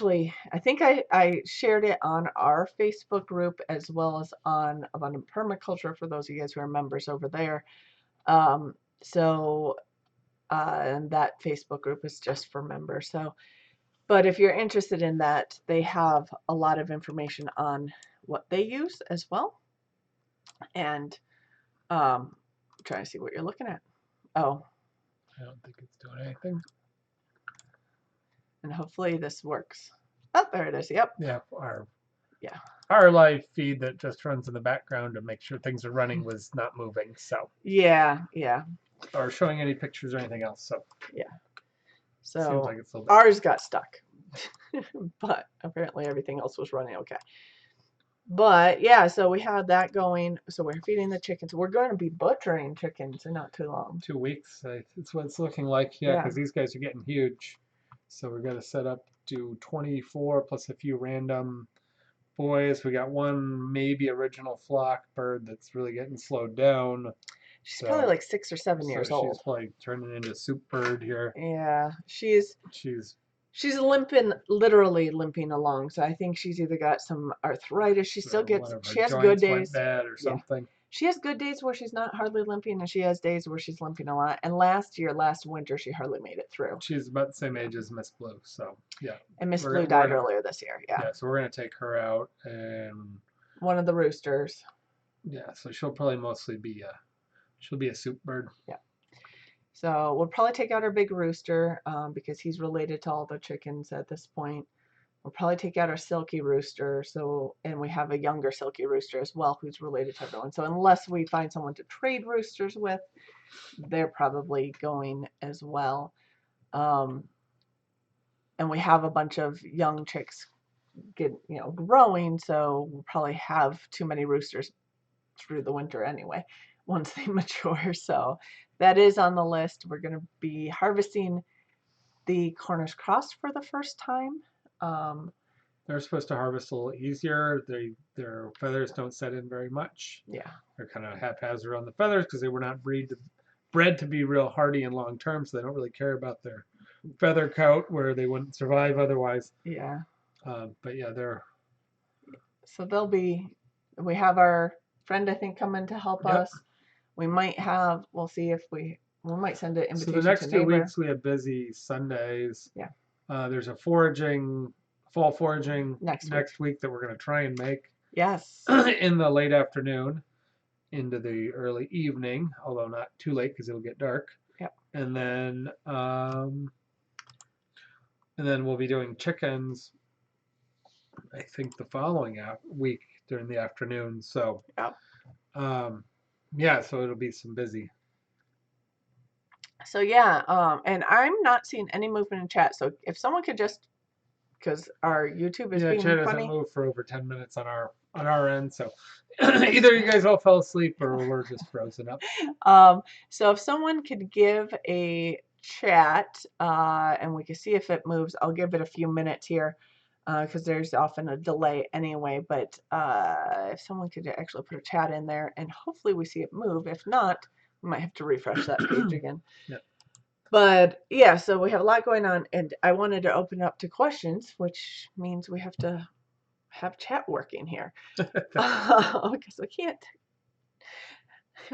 think I shared it on our Facebook group as well as on Abundant Permaculture for those of you guys who are members over there. Um, so, and that Facebook group is just for members. So, but if you're interested in that, they have a lot of information on what they use as well. And I'm trying to see what you're looking at. Oh, I don't think it's doing anything. and hopefully this works. Oh, there it is. Yep. Yeah, Yeah. our live feed that just runs in the background to make sure things are running was not moving. So Yeah. or showing any pictures or anything else. So Yeah. seems So like it's a little bit. ours got stuck, but apparently everything else was running okay. But yeah, so we had that going. So we're feeding the chickens. We're going to be butchering chickens in not too long. 2 weeks. It's what it's looking like. Yeah, Yeah. because these guys are getting huge. So we're going to set up to 24 plus a few random boys. We got one maybe original flock bird that's really getting slowed down. She's probably like 6 or 7 years she's old. probably turning into soup bird here. Yeah, she's She's limping, literally limping along. So I think she's either got some arthritis. She still gets. She has good joints went days. bad or Yeah. something. She has good days where she's not hardly limping, and she has days where she's limping a lot. And last winter, she hardly made it through. She's about the same age as Miss Blue, so yeah. And Miss Blue died earlier this year. Yeah. Yeah, so we're gonna take her out and one of the roosters. Yeah, so she'll probably mostly be a soup bird. Yeah. So we'll probably take out our big rooster because he's related to all the chickens at this point. We'll probably take out our silky rooster. So, and we have a younger silky rooster as well who's related to everyone. So unless we find someone to trade roosters with, they're probably going as well. And we have a bunch of young chicks growing, so we'll probably have too many roosters through the winter anyway once they mature. So that is on the list. We're going to be harvesting the Cornish cross for the first time. They're supposed to harvest a little easier. Their feathers don't set in very much. Yeah. They're kind of haphazard on the feathers because they were not bred to be real hardy and long term, so they don't really care about their feather coat where they wouldn't survive otherwise. Yeah. But yeah, they're. So we have our friend, I think, coming to help us. We might have, we'll see if we might send an invitation. So the next 2 weeks we have busy Sundays. Yeah. There's a fall foraging next week that we're going to try and make. Yes. In the late afternoon into the early evening, although not too late because it'll get dark. Yep. And then we'll be doing chickens, I think, the following week during the afternoon. So, yep. So it'll be some busy. So yeah, and I'm not seeing any movement in chat. So if someone could just, because our YouTube is being chat funny. hasn't moved for over 10 minutes on our end. So either you guys all fell asleep or we're just frozen up. So if someone could give a chat and we can see if it moves, I'll give it a few minutes here because there's often a delay anyway. But if someone could actually put a chat in there and hopefully we see it move. If not, we might have to refresh that page again. Yeah. But yeah, so we have a lot going on, and I wanted to open up to questions, which means we have to have chat working here because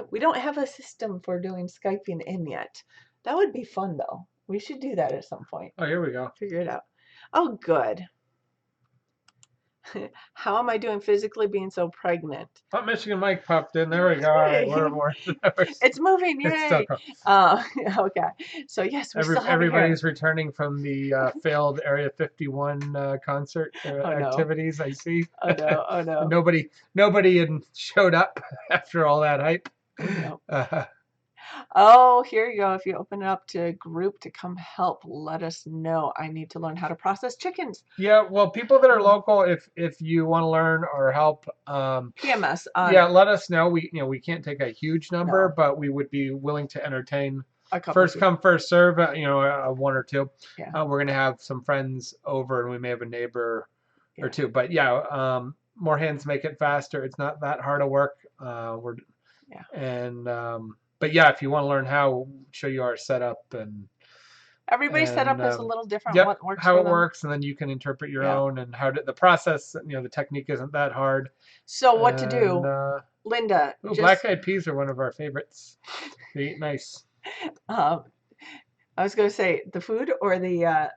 we don't have a system for doing Skyping in yet. That would be fun though. We should do that at some point. Oh, here we go. Figure it out. Oh, good. How am I doing physically being so pregnant? Oh, Michigan Mike popped in. There we go. All right, it's moving. Yay. Okay. So yes, everybody's returning from the failed Area 51 concert activities. I see. Oh no. Nobody had showed up after all that hype. Oh, no. Oh, here you go. If you open it up to group to come help, let us know. I need to learn how to process chickens. Yeah, well, people that are local, if you want to learn or help, PMS. Let us know. We can't take a huge number, but we would be willing to entertain. First come, first serve. One or two. Yeah. We're gonna have some friends over, and we may have a neighbor or two. But yeah, more hands make it faster. It's not that hard of work. but yeah, if you want to learn how, show you our setup Everybody's setup and is a little different. yep, What works how for it them? works, and then you can interpret your Yeah. own and how to, the process. The technique isn't that hard. So what to And do, Linda? ooh, black Just eyed peas are one of our favorites. They eat nice. uh, I was going to say the food or the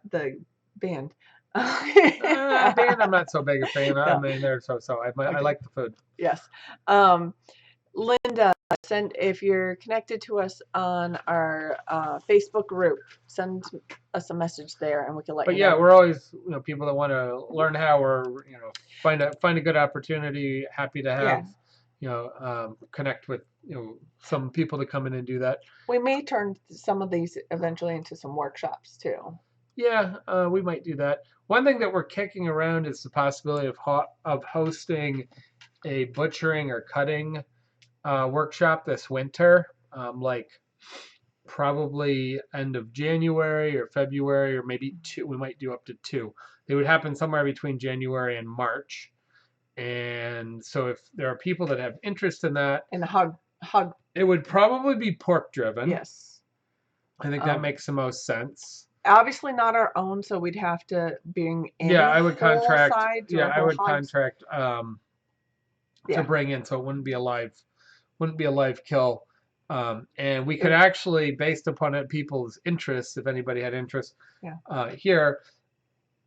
band. Band, I'm not so big a fan. I No. mean, they're so. I Okay. like the food. Yes. Linda, send if you're connected to us on our Facebook group, send us a message there, and we can let But you yeah, know. we're always people that want to learn how, or find a good opportunity. Happy to Yeah, have connect with some people to come in and do that. we may turn some of these eventually into some workshops too. Yeah, we might do that. One thing that we're kicking around is the possibility of hosting a butchering or cutting workshop this winter, like probably end of January or February, or maybe two. We might do up to two. They would happen somewhere between January and March. And so if there are people that have interest in that, And hug. it would probably be pork driven. Yes. I think that makes the most sense. Obviously not our own, so we'd have to bring Yeah, in I would whole contract. sides Yeah, or I whole would hogs. contract to Yeah. bring in, so it wouldn't be a live kill. And we It could would, actually, based upon it, people's interests, if anybody had interest yeah. here,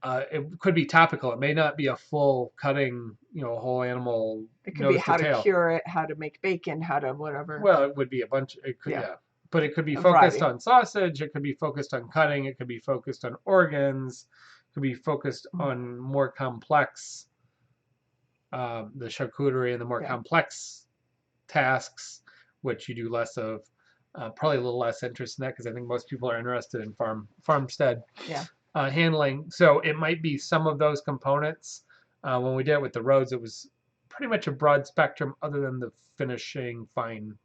it could be topical. It may not be a full cutting, a whole animal It could be nose to how to tail. cure it, how to make bacon, how to whatever. Well, it would be a bunch. It could, Yeah. yeah, but it could be A focused variety. on sausage. It could be focused on cutting. It could be focused on organs. It could be focused on more complex, the charcuterie and the more Yeah. complex tasks, which you do less of. Probably a little less interest in that because I think most people are interested in farmstead Yeah. handling. So it might be some of those components. When we did it with the roads, it was pretty much a broad spectrum, other than the finishing fine.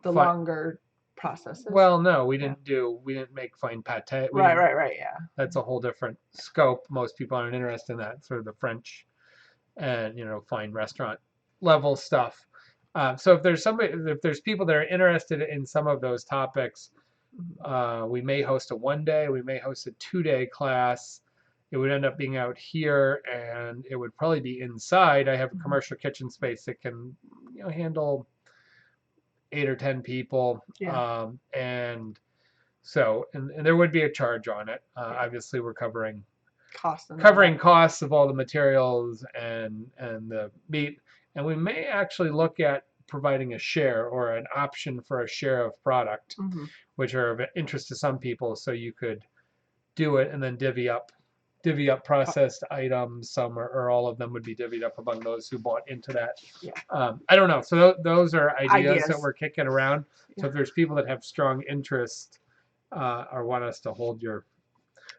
The longer processes. Well, no, we didn't make fine pate. Right. Yeah. That's a whole different scope. Most people aren't interested in that, sort of the French and fine restaurant level stuff. So if there's people that are interested in some of those topics, we may host a 1 day, we may host a 2 day class. It would end up being out here, and it would probably be inside. I have a commercial kitchen space that can handle 8 or 10 people. Yeah. And so, and there would be a charge on it. Yeah. Obviously, we're covering Covering costs of all the materials and the meat. And we may actually look at providing a share or an option for a share of product, which are of interest to some people. So you could do it and then divvy up processed items. Some or all of them would be divvied up among those who bought into that. Yeah. I don't know. So those are ideas that we're kicking around. Yeah. So if there's people that have strong interest or want us to hold your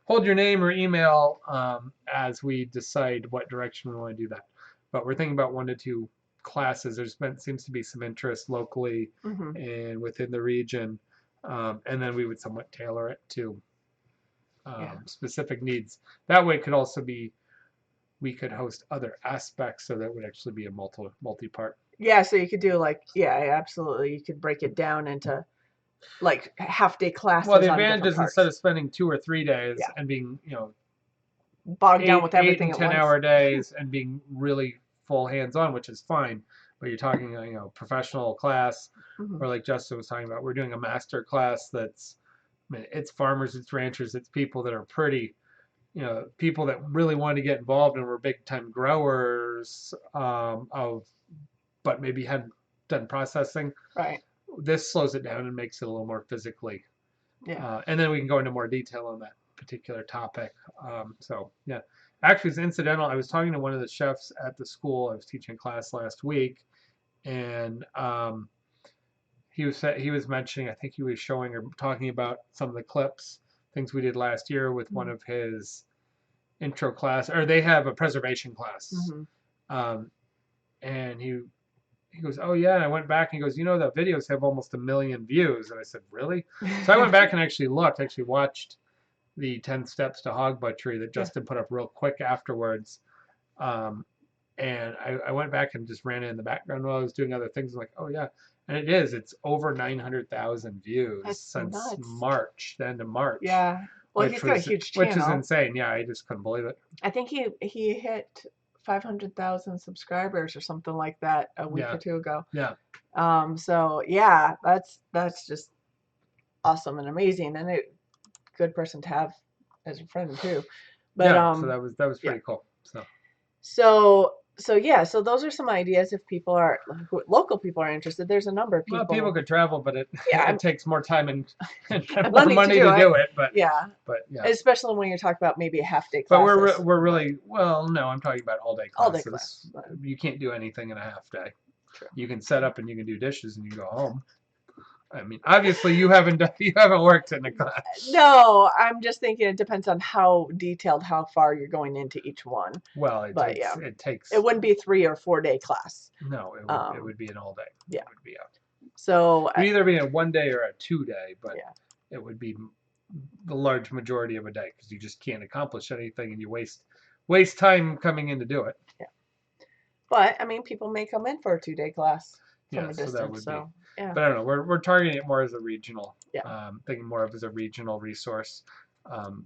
name or email as we decide what direction we want to do that. But we're thinking about 1 to 2 classes. Seems to be some interest locally and within the region, and then we would somewhat tailor it to specific needs. That way, it could also be we could host other aspects, so that would actually be a multi-part. Yeah, so you could do absolutely. You could break it down into like half-day classes. Well, the on advantage different is parts. instead of spending 2 or 3 days and being bogged down with everything 8 and at 10-hour days and being really full hands-on, which is fine. But you're talking, professional class, or like Justin was talking about, we're doing a master class that's, it's farmers, it's ranchers, it's people that are pretty, people that really want to get involved and were big-time growers but maybe hadn't done processing. Right. This slows it down and makes it a little more physically. Yeah. And then we can go into more detail on that particular topic. So yeah, actually it's incidental. I was talking to one of the chefs at the school. I was teaching a class last week, and he was mentioning, I think he was showing or talking about some of the clips, things we did last year with one of his intro class, or they have a preservation class. And he goes, oh yeah, and I went back and he goes, the videos have almost 1 million views. And I said, really? So I went back and actually watched the 10 steps to hog butchery that Justin put up real quick afterwards. And I went back and just ran it in the background while I was doing other things. I'm like, oh yeah, and it is. It's over 900,000 views That's since nuts. March, the end of March, Yeah. Well, he's got a huge which is channel. insane. Yeah, I just couldn't believe it. I think he hit 500,000 subscribers or something like that a week or Yeah, two ago. yeah, So yeah, that's just awesome and amazing, and a good person to have as a friend too. But yeah. So that was yeah. pretty cool. So So yeah, so those are some ideas if people are local people are interested. There's a number of well, people people. could travel, but it Yeah, it takes more time and more money to money do to it. do it. Yeah, But yeah. especially when you're talking about maybe a half day But classes, we're but really well. No, I'm talking about all day all day class. classes. You can't do anything in a half day. True. You can set up and you can do dishes and you go home. I mean, obviously you haven't you haven't worked in a class. No, I'm just thinking it depends on how detailed, how far you're going into each one. Well, But yeah, it takes it wouldn't be a 3 or 4 day class. no, it Um, would be an all day. yeah. It would be a So it would either be a 1 day or a 2 day, but yeah, it would be the large majority of a day because you just can't accomplish anything and you waste time coming in to do it. yeah. But I mean, people may come in for a 2 day class from Yeah, a so that distance. would be. So yeah, But I don't know. We're targeting it more as a regional, yeah. thinking more of as a regional resource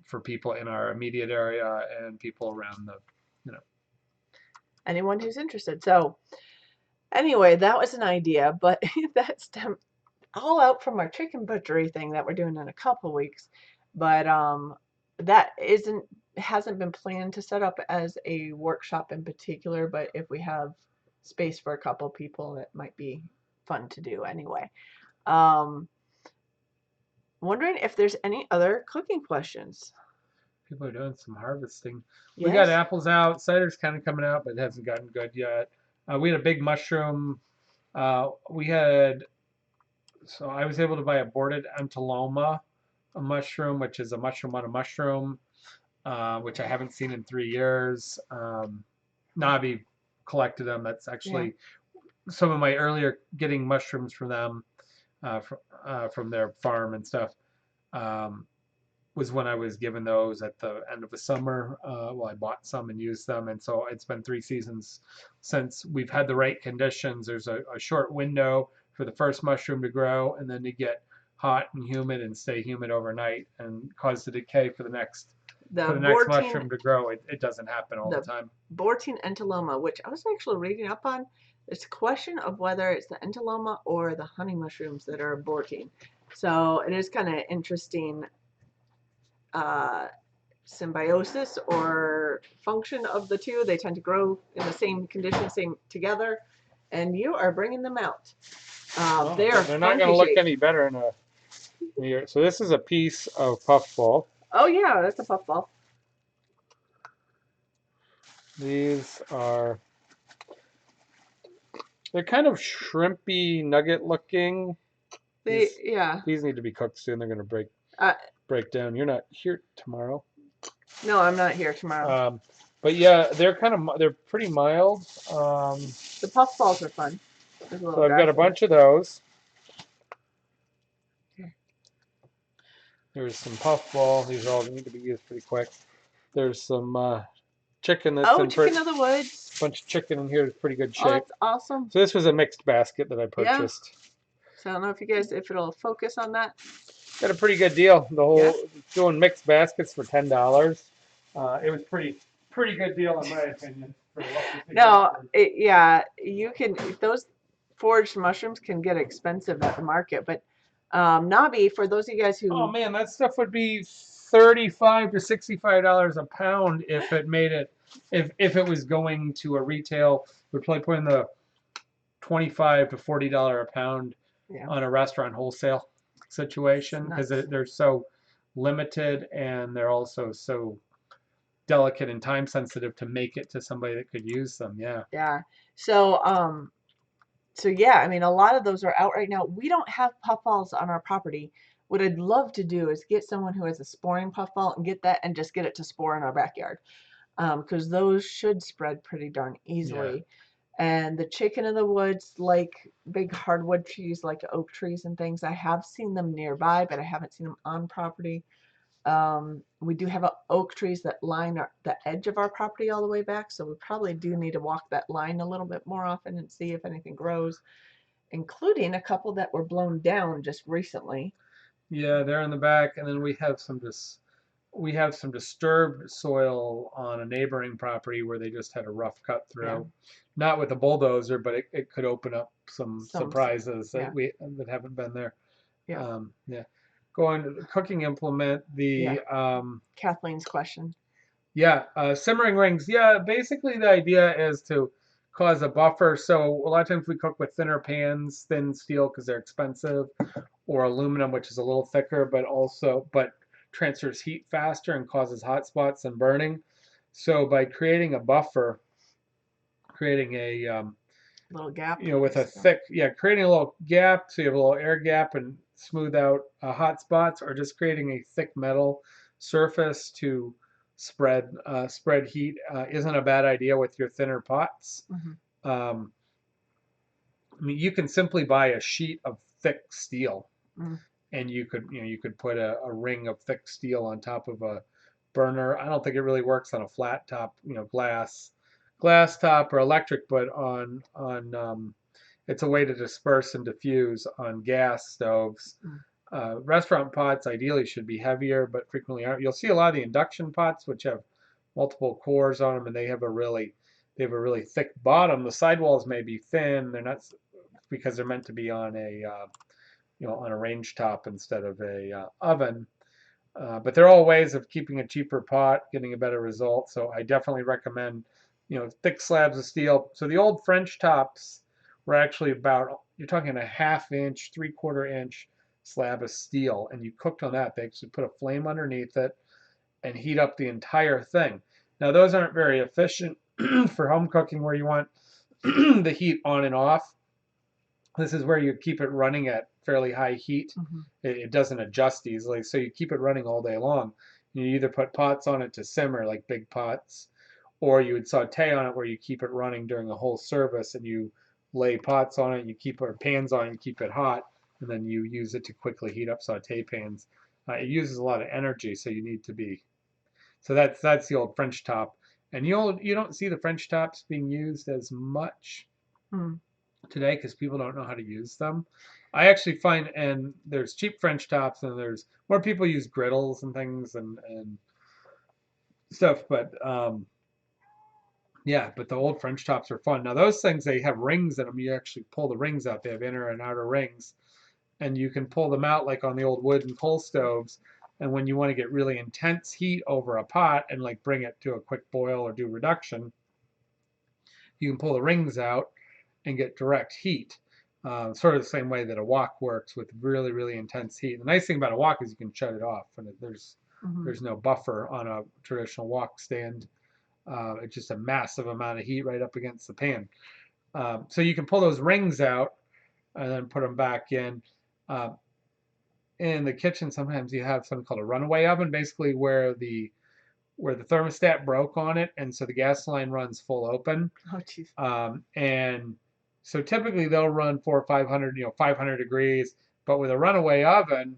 for people in our immediate area and people around the, you know. Anyone who's interested. So anyway, that was an idea, but that stemmed all out from our chicken butchery thing that we're doing in a couple weeks. But that hasn't been planned to set up as a workshop in particular, but if we have space for a couple people, it might be fun to do anyway. Um, wondering if there's any other cooking questions. People are doing some harvesting. We got Yes? apples out. Cider's kind of coming out, but it hasn't gotten good yet. We had a big mushroom. We had so I was able to buy a boarded antoloma, a mushroom, which is a mushroom on a mushroom, which I haven't seen in 3 years. Navi collected them. That's Yeah. actually some of my earlier getting mushrooms from them, from their farm and stuff. Um, was when I was given those at the end of the summer. Well, I bought some and used them, and so it's been 3 seasons since we've had the right conditions. There's a short window for the first mushroom to grow, and then to get hot and humid and stay humid overnight and cause the decay for The the next Bortine mushroom to grow. It doesn't happen all the the time. Bortine entoloma, which I was actually reading up on. It's a question of whether it's the entoloma or the honey mushrooms that are aborting. So it is kind of interesting uh, symbiosis or function of the two. They tend to grow in the same condition, same together, and you are bringing them out. Well, They are they're not going funky to look shaped. any better in a year. So this is a piece of puffball. Oh yeah, that's a puffball. These are they're kind of shrimpy nugget looking. Yeah. These need to be cooked soon. They're going to Uh, break down. You're not here tomorrow. no, I'm not here tomorrow. But yeah, they're pretty mild. The puffballs are fun. There's a little So I've got a grass in it. bunch of those. There's some puffball. These all need to be used pretty quick. There's some chicken that's Oh, in chicken of the woods. bunch of chicken in here is pretty good Oh, shape. that's awesome. So this was a mixed basket that I Yeah. purchased. So I don't know if you guys, if it'll focus on that. Got a pretty good deal. The whole Yeah. doing mixed baskets for $10. It was pretty good deal in my opinion. For what we could No, get yeah, you can, those foraged mushrooms can get expensive at the market, but Navi, for those of you guys oh who, man, that stuff would be $35 to $65 a pound if it made it. If it was going to a retail, would probably put in the $25 to $40 a pound yeah, on a restaurant wholesale situation because nuts. they're so limited and they're also so delicate and time sensitive to make it to somebody that could use them. Yeah. Yeah. So yeah, I mean, a lot of those are out right now. We don't have puffballs on our property. What I'd love to do is get someone who has a sporing puffball and get that and just get it to spore in our backyard. Because those should spread pretty darn Yeah. easily. And the chicken in the woods, like big hardwood trees, like oak trees and things, I have seen them nearby, but I haven't seen them on property. We do have oak trees that line the edge of our property all the way back, so we probably do need to walk that line a little bit more often and see if anything grows, including a couple that were blown down just recently. Yeah, they're in the back, and then we have some disturbed soil on a neighboring property where they just had a rough cut Yeah, through. Not with a bulldozer, but it could open up some some, surprises yeah, that haven't been there. yeah, Yeah. Going to the cooking implement, yeah. the Kathleen's question. yeah, simmering rings. Yeah, basically the idea is to cause a buffer. So a lot of times we cook with thinner pans, thin steel because they're expensive, or aluminum, which is a little thicker, but transfers heat faster and causes hot spots and burning. So by creating a buffer, creating a Little gap, with a basically. thick, yeah, creating a little gap so you have a little air gap and smooth out hot spots, or just creating a thick metal surface to spread heat isn't a bad idea with your thinner pots. Mm-hmm. Um, I mean, you can simply buy a sheet of thick steel, Mm. and you could put a ring of thick steel on top of a burner. I don't think it really works on a flat top, glass top or electric, but on it's a way to disperse and diffuse on gas stoves. Mm. Restaurant pots ideally should be heavier, but frequently aren't. You'll see a lot of the induction pots which have multiple cores on them, and they have a really thick bottom. The sidewalls may be thin. They're not because they're meant to be on a on a range top instead of a oven. But they're all ways of keeping a cheaper pot, getting a better result. So I definitely recommend, thick slabs of steel. So the old French tops were actually about, you're talking a half inch, 3/4 inch slab of steel, and you cooked on that. They actually put a flame underneath it and heat up the entire thing. Now those aren't very efficient for home cooking where you want the heat on and off. This is where you keep it running at fairly high heat. Mm-hmm. It doesn't adjust easily, so you keep it running all day long. You either put pots on it to simmer, like big pots, or you would saute on it where you keep it running during the whole service, and you lay pots on it, you keep or pans on it, you keep it hot, and then you use it to quickly heat up saute pans. It uses a lot of energy, so you need to be. So that's the old French top, and you don't see the French tops being used as much Mm. today because people don't know how to use them. I actually find, and there's cheap French tops, and there's more people use griddles and things and stuff. But yeah, but the old French tops are fun. Now those things they have rings in them. You actually pull the rings out. They have inner and outer rings, and you can pull them out like on the old wood and coal stoves. And when you want to get really intense heat over a pot and like bring it to a quick boil or do reduction, you can pull the rings out and get direct heat. Sort of the same way that a wok works with really, really intense heat. The nice thing about a wok is you can shut it off, and Mm-hmm. there's no buffer on a traditional wok stand. It's just a massive amount of heat right up against the pan. So you can pull those rings out and then put them back in. In the kitchen, sometimes you have something called a runaway oven, basically where the thermostat broke on it, and so the gas line runs full open. Oh, jeez. And so typically they'll run 400 or 500, 500 degrees. But with a runaway oven,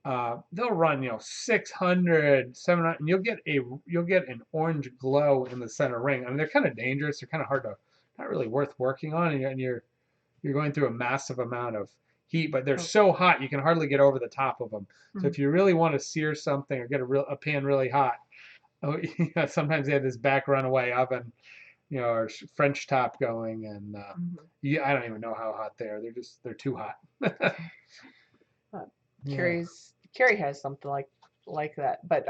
they'll run 600, 700, and you'll get an orange glow in the center ring. I mean, they're kind of dangerous. They're kind of hard to, not really worth working on, and you're going through a massive amount of heat. But they're Oh. so hot you can hardly get over the top of them. So Mm-hmm. if you really want to sear something or get a pan really hot, sometimes they have this back runaway oven, or French top going, and Mm-hmm. yeah, I don't even know how hot they are. They're too hot. Yeah. Carrie has something like that, but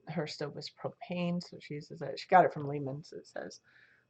her stove is propane, so she uses it. She got it from Lehman's, it says.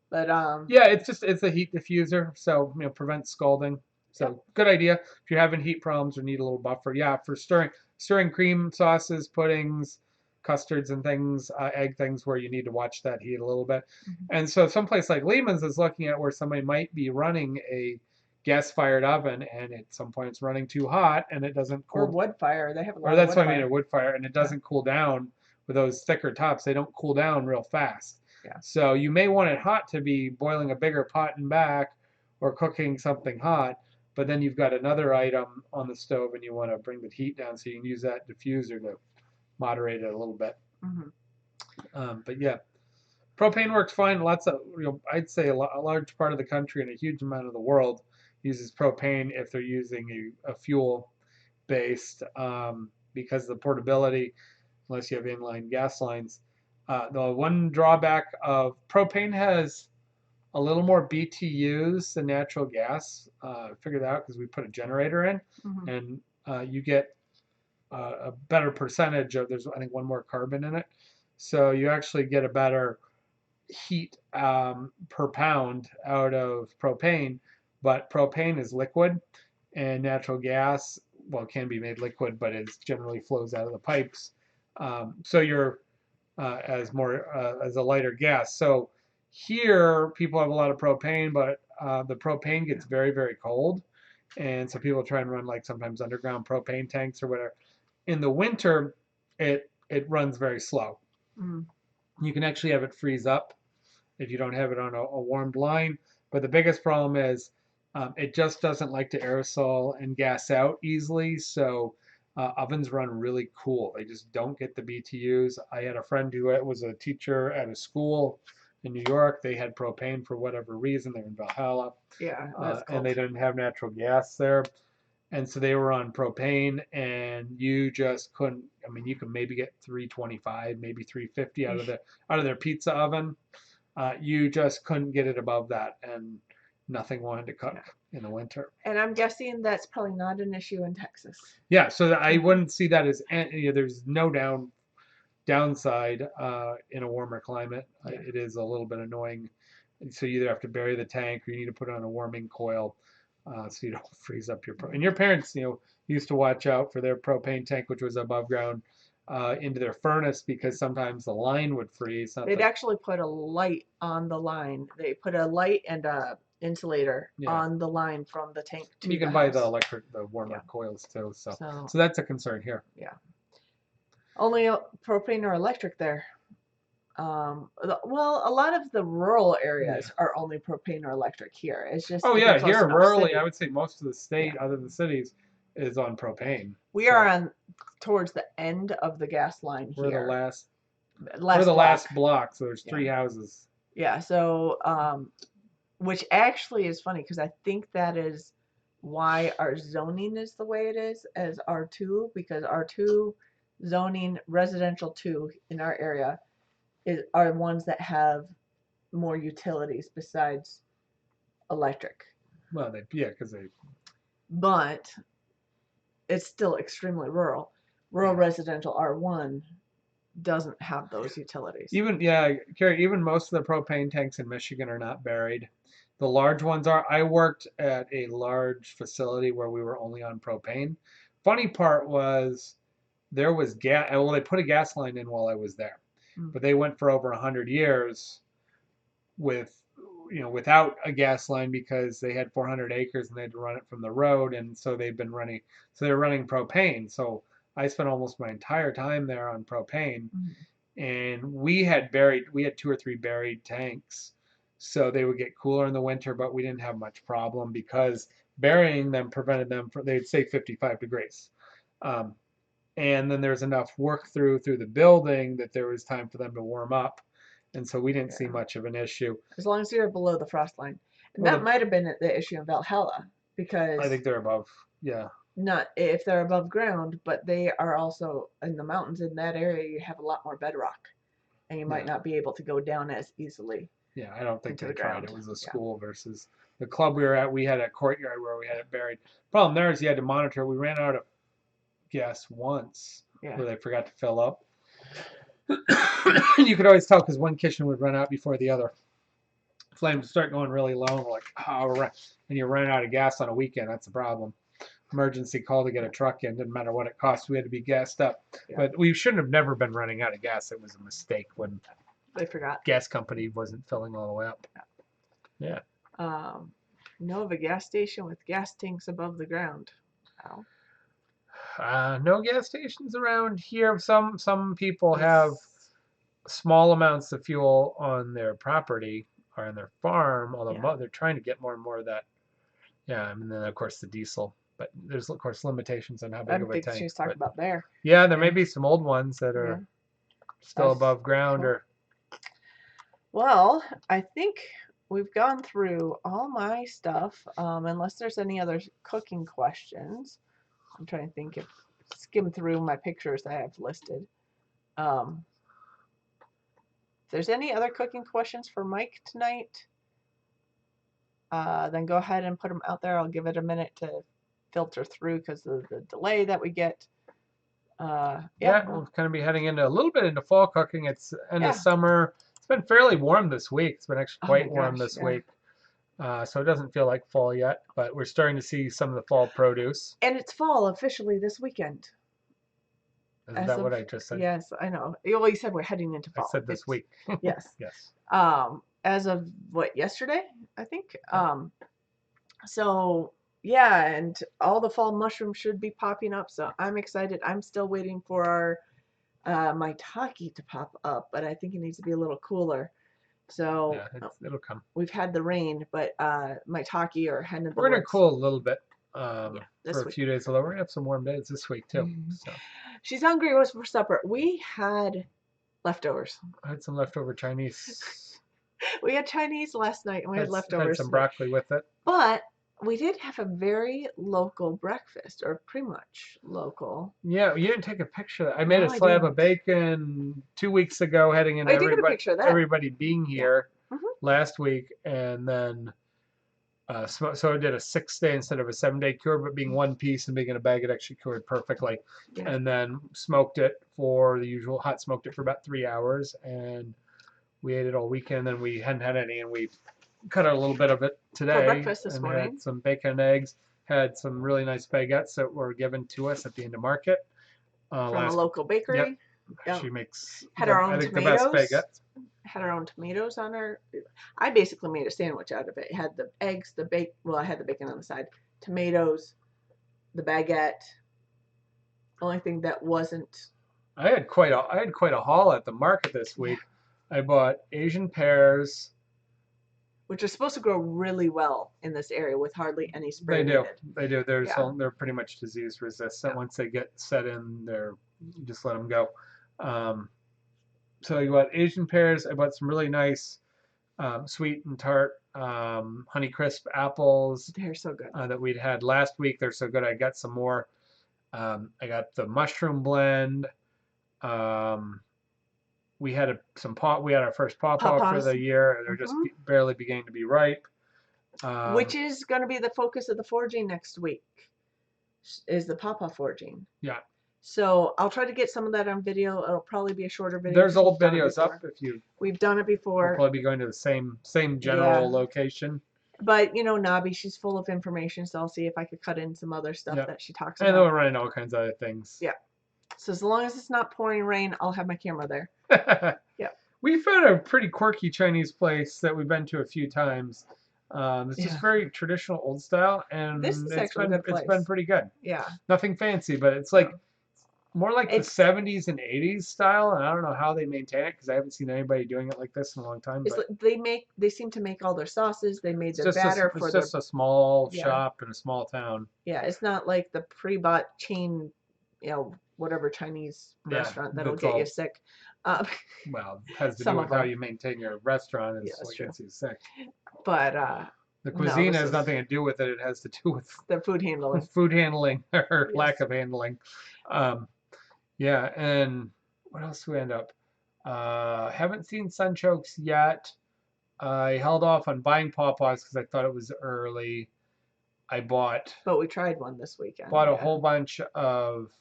But Yeah, it's a heat diffuser, so prevents scalding. yeah. So good idea if you're having heat problems or need a little buffer. Yeah, for stirring cream sauces, puddings, custards, and things, egg things where you need to watch that heat a little bit. Mm-hmm. And so someplace like Lehman's is looking at where somebody might be running a gas-fired oven, and at some point it's running too hot and it doesn't Or cool. wood fire. They have a lot Or of that's wood what I mean, fire. a wood fire, and it Yeah. doesn't cool down with those thicker tops. They don't cool down real fast. Yeah. So you may want it hot to be boiling a bigger pot and back or cooking something hot, but then you've got another item on the stove and you want to bring the heat down so you can use that diffuser to moderate it a little bit. But yeah, propane works fine. Lots of, I'd say a large part of the country and a huge amount of the world uses propane if they're using a fuel based, because of the portability, unless you have inline gas lines. The one drawback of propane has a little more BTUs than natural gas. I figured that out because we put a generator in, and you get a better percentage of, there's I think one more carbon in it, so you actually get a better heat per pound out of propane. But propane is liquid, and natural gas, well, it can be made liquid, but it generally flows out of the pipes. So you're as a lighter gas. So here, people have a lot of propane, but the propane gets very, very cold, and so people try and run like sometimes underground propane tanks or whatever. In the winter, it runs very slow. You can actually have it freeze up if you don't have it on a warmed line. But the biggest problem is it just doesn't like to aerosol and gas out easily. So ovens run really cool. They just don't get the BTUs. I had a friend who was a teacher at a school in New York. They had propane for whatever reason. They're in Valhalla. Yeah, that's cool. And they didn't have natural gas there. And so they were on propane, and you just couldn't. I mean, you could maybe get 325, maybe 350 out of their pizza oven. You just couldn't get it above that, and nothing wanted to cook in the winter. And I'm guessing that's probably not an issue in Texas. Yeah, so I wouldn't see that as, there's no downside in a warmer climate. It is a little bit annoying. So you either have to bury the tank or you need to put on a warming coil so you don't freeze up your and your parents, used to watch out for their propane tank, which was above ground, into their furnace, because sometimes the line would freeze. They'd actually put a light on the line. They put a light and a insulator on the line from the tank to you can buy the warmer coils too. So that's a concern here. Yeah. Only propane or electric there. Well, a lot of the rural areas are only propane or electric here. It's just here rurally, I would say most of the state, other than cities, is on propane. We are towards the end of the gas line here. We're the last block, so there's 3 houses. Yeah, so which actually is funny, because I think that is why our zoning is the way it is as R2, because R2 zoning, residential 2 in our area, are ones that have more utilities besides electric. Well, because they. But it's still extremely rural. Rural residential R1 doesn't have those utilities. Carrie, even most of the propane tanks in Michigan are not buried. The large ones are. I worked at a large facility where we were only on propane. Funny part was there was gas. Well, they put a gas line in while I was there, but they went for over 100 years without a gas line, because they had 400 acres and they had to run it from the road, and so they're running propane. So I spent almost my entire time there on propane, and we had 2 or 3 buried tanks, so they would get cooler in the winter, but we didn't have much problem because burying them prevented them from, they'd stay 55 degrees. And then there's enough work through the building that there was time for them to warm up. And so we didn't see much of an issue. As long as you're below the frost line. And that might have been the issue in Valhalla, because I think they're above, not if they're above ground, but they are also in the mountains. In that area, you have a lot more bedrock, and you might not be able to go down as easily. Yeah, I don't think they tried. It was a school versus the club we were at. We had a courtyard where we had it buried. Problem there is you had to monitor. We ran out of gas once where they forgot to fill up. You could always tell because one kitchen would run out before the other. Flames would start going really low, and we're like, and you run out of gas on a weekend. That's the problem. Emergency call to get a truck in. Didn't matter what it cost. We had to be gassed up. But we shouldn't have never been running out of gas. It was a mistake when they forgot. Gas company wasn't filling all the way up. Yeah. Know of a gas station with gas tanks above the ground. No gas stations around here. Some people have small amounts of fuel on their property or on their farm, although they're trying to get more and more of that Yeah, and then of course the diesel. But there's of course limitations on how big I'm of a thinking tank. she's talking But about there. yeah, there may Yeah. be some old ones that Yeah. are still That's above ground cool. or Well, I think we've gone through all my stuff, unless there's any other cooking questions. I'm trying to think if skim through my pictures that I have listed. Um, if there's any other cooking questions for Mike tonight, then go ahead and put them out there. I'll give it a minute to filter through because of the delay that we get. Yeah, we'll kind of be heading into a little bit into fall cooking. It's end of yeah. summer. It's been fairly warm this week. It's been actually Oh my quite warm gosh, this yeah. week. So it doesn't feel like fall yet, but we're starting to see some of the fall produce. And it's fall officially this weekend. Isn't As that of what I just said? yes, I know. Well, you said we're heading into I fall. said this It's week. yes. Yes. As of what, yesterday, I think. Yeah. So yeah, and all the fall mushrooms should be popping up. So I'm excited. I'm still waiting for our maitake to pop up, but I think it needs to be a little cooler. So Yeah, it'll come. we've had the rain, but maitake or hen of the We're gonna woods. cool a little bit Yeah, for this a week. few days. Although we're gonna have some warm days this week too. So She's hungry. What's for supper? We had leftovers. I had some leftover Chinese. We had Chinese last night and we had Had leftovers some tonight. broccoli with it. But we did have a very local breakfast, or pretty much local. Yeah, you didn't take a picture. I made No, a I slab didn't. of bacon 2 weeks ago, heading into I did get a picture of that. everybody being Yeah. here hmm last week, and then so I did a 6 day instead of a 7 day cure, but being one piece and being in a bag, it actually cured perfectly. Yeah. And then smoked it for the usual hot smoked it for about 3 hours, and we ate it all weekend. Then we hadn't had any, and we cut out a little bit of it For today breakfast this and morning. had some bacon and eggs. Had some really nice baguettes that were given to us at the end of market. From a local bakery. Yep, she makes Had our I own think the best tomatoes. baguettes. Had our own tomatoes on our. I basically made a sandwich out of it. It had the eggs, the bacon. Well, I had the bacon on the side. Tomatoes, the baguette. Only thing that wasn't. I had quite a haul at the market this week. I bought Asian pears. Which are supposed to grow really well in this area with hardly any spray They do. needed. They do. They're pretty much disease resistant. Yeah. Once they get set in, you just let them go. So I bought Asian pears. I bought some really nice sweet and tart Honeycrisp apples. They're so good. That we'd had last week. They're so good. I got some more. I got the mushroom blend. We had we had our first pawpaw for the year. They're just barely beginning to be ripe. Which is going to be the focus of the foraging next week, is the pawpaw foraging. Yeah. So I'll try to get some of that on video. It'll probably be a shorter video. There's old videos up if you. We've done it before. We'll probably be going to the same general location. But Nabi, she's full of information, so I'll see if I could cut in some other stuff that she talks about. And then we're running all kinds of other things. Yeah. So as long as it's not pouring rain, I'll have my camera there. Yeah. We found a pretty quirky Chinese place that we've been to a few times. It's just very traditional, old style, and this is actually a good place. It's been pretty good. Yeah. Nothing fancy, but it's like more like the 70s and 80s style, and I don't know how they maintain it because I haven't seen anybody doing it like this in a long time. It's like they seem to make all their sauces. They made their batter for It's just a small shop in a small town. Yeah, it's not like the pre-bought chain, whatever Chinese restaurant that'll get you sick. Well, it has to do with how you maintain your restaurant. It's what gets you sick. But the cuisine has nothing to do with it. It has to do with the food handling. Food handling or lack of handling. Yeah, and what else do we end up? Haven't seen sunchokes yet. I held off on buying pawpaws because I thought it was early. But we tried one this weekend. Bought a whole bunch of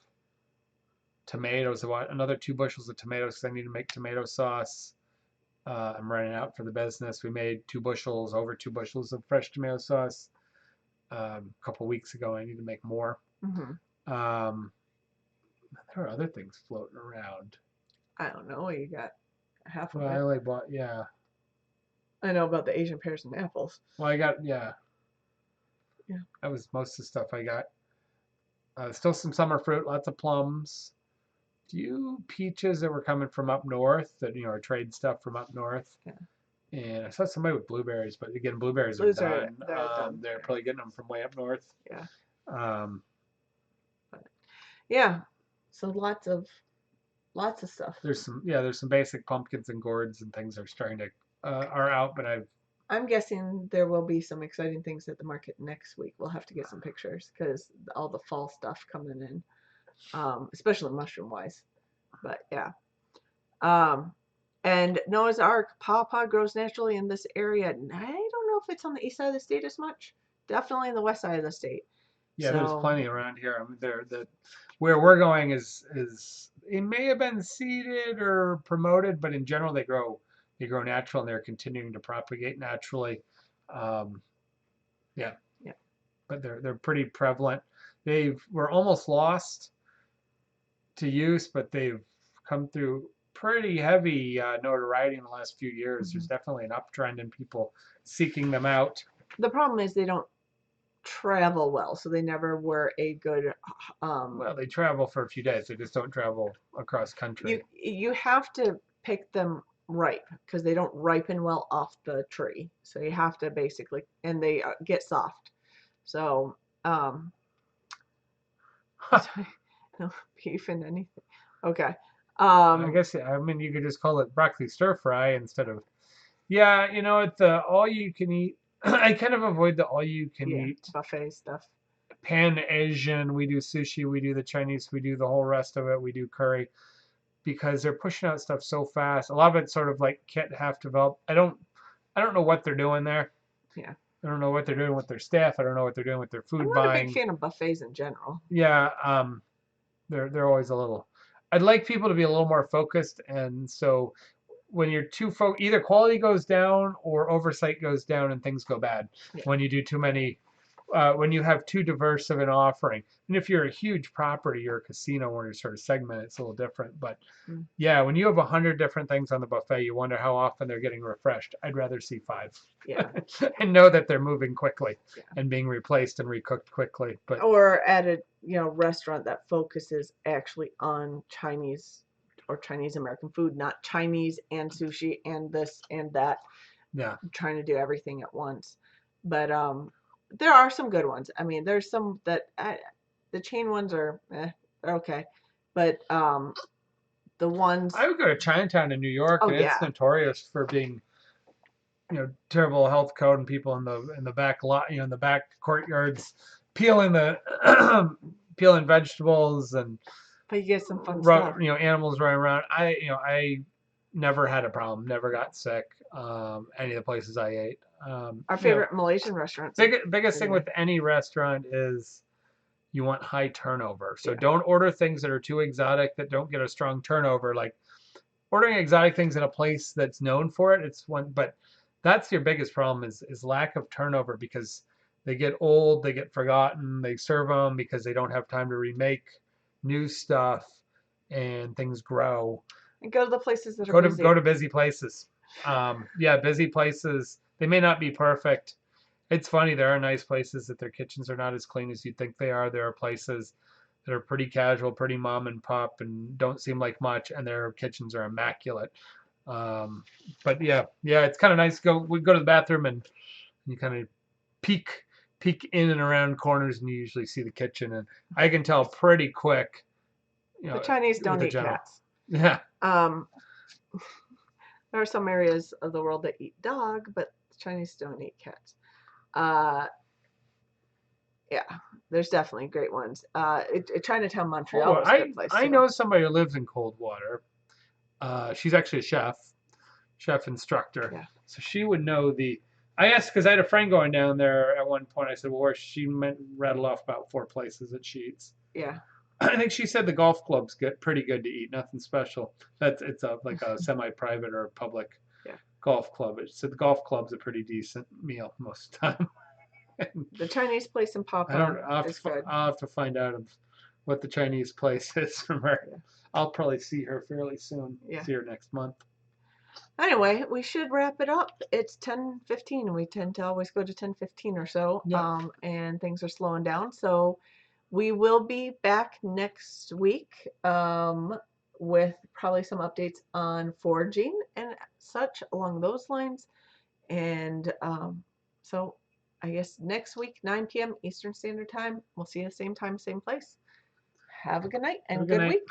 tomatoes. I bought another 2 bushels of tomatoes because I need to make tomato sauce. I'm running out for the business. We made over 2 bushels of fresh tomato sauce a couple weeks ago. I need to make more. There are other things floating around. I don't know. You got half of it. I only bought, I know about the Asian pears and apples. Well, I got, that was most of the stuff I got. Still some summer fruit, lots of plums. A few peaches that were coming from up north that, are trade stuff from up north. Yeah. And I saw somebody with blueberries, but again, blueberries are Blues are done. they're done. They're probably getting them from way up north. Yeah. Um, But yeah. So lots of stuff. there's some basic pumpkins and gourds and things are starting to are out, but I'm guessing there will be some exciting things at the market next week. We'll have to get some pictures because all the fall stuff coming in, especially mushroom wise. But yeah. Um, and Noah's Ark pawpaw grows naturally in this area. I don't know if it's on the east side of the state as much. Definitely in the west side of the state. yeah, there's So plenty around here. I mean, the where we're going is it may have been seeded or promoted, but in general they grow natural and they're continuing to propagate naturally. Um, yeah, yeah, but they're pretty prevalent. They were almost lost to use, but they've come through pretty heavy notoriety in the last few years. There's hmm definitely an uptrend in people seeking them out. the problem is they don't travel well, so they never were a good. Well, they travel for a few days. They just don't travel across country. You have to pick them ripe because they don't ripen well off the tree. So you have to basically, and they get soft. So sorry, no beef and anything. Okay. I Um, guess I mean you could just call it broccoli stir fry instead of yeah. You know, it's the all you can eat. I kind of avoid the all you can yeah, eat buffet stuff. pan Asian. We do sushi. We do the Chinese. We do the whole rest of it. We do curry because they're pushing out stuff so fast. A lot of it's sort of like can't half developed. I don't know what they're doing there. Yeah. I don't know what they're doing with their staff. I don't know what they're doing with their I'm food not a big buying. fan of buffets in general. Yeah, they're always a little. I'd like people to be a little more focused, and so when you're either quality goes down or oversight goes down, and things go bad Yeah. when you do too many. When you have too diverse of an offering, and if you're a huge property or a casino where you're sort of segmented, it's a little different. But Mm. yeah, when you have 100 different things on the buffet, you wonder how often they're getting refreshed. I'd rather see 5. Yeah. And know that they're moving quickly Yeah. and being replaced and recooked quickly. But Or at a restaurant that focuses actually on Chinese or Chinese American food, not Chinese and sushi and this and that, yeah, trying to do everything at once. But there are some good ones. I mean, there's some that the chain ones are they're okay, but the ones, I would go to Chinatown in New York, oh and it's yeah, notorious for being terrible health code and people in the back lot, in the back courtyards peeling the peeling vegetables and but you get some fun stuff. animals running around. I never had a problem, never got sick. Any of the places I ate. Our favorite Malaysian restaurants. Biggest thing with any restaurant is you want high turnover. So don't order things that are too exotic that don't get a strong turnover. Like ordering exotic things in a place that's known for it, it's one, but that's your biggest problem is lack of turnover because they get old, they get forgotten, they serve them because they don't have time to remake new stuff and things grow. And go to the places that are busy. Go to busy places. Yeah, busy places. They may not be perfect. It's funny, there are nice places that their kitchens are not as clean as you'd think they are. There are places that are pretty casual, pretty mom and pop, and don't seem like much, and their kitchens are immaculate. But yeah, it's kind of nice. We go to the bathroom and you kind of peek in and around corners, and you usually see the kitchen, and I can tell pretty quick. The Chinese don't eat cats. Yeah. There are some areas of the world that eat dog, but the Chinese don't eat cats. Yeah, there's definitely great ones. Chinatown, Montreal is a good place. I know somebody who lives in Coldwater. She's actually a chef instructor. Yeah. So she would know I asked because I had a friend going down there at one point. I said, well, where she rattled off about 4 places that she eats. Yeah. I think she said the golf club's pretty good to eat, nothing special. It's like a semi-private or public golf club. So the golf club's a pretty decent meal most of the time. The Chinese place in Papa is good. I'll have to find out what the Chinese place is from her. Yeah. I'll probably see her fairly soon. Yeah. See her next month. Anyway, we should wrap it up. It's 10:15. We tend to always go to 10:15 or so, and things are slowing down. So we will be back next week with probably some updates on foraging and such along those lines. And so I guess next week, 9 p.m. Eastern Standard Time, we'll see you same time, same place. Have a good night Have a and good good night. week.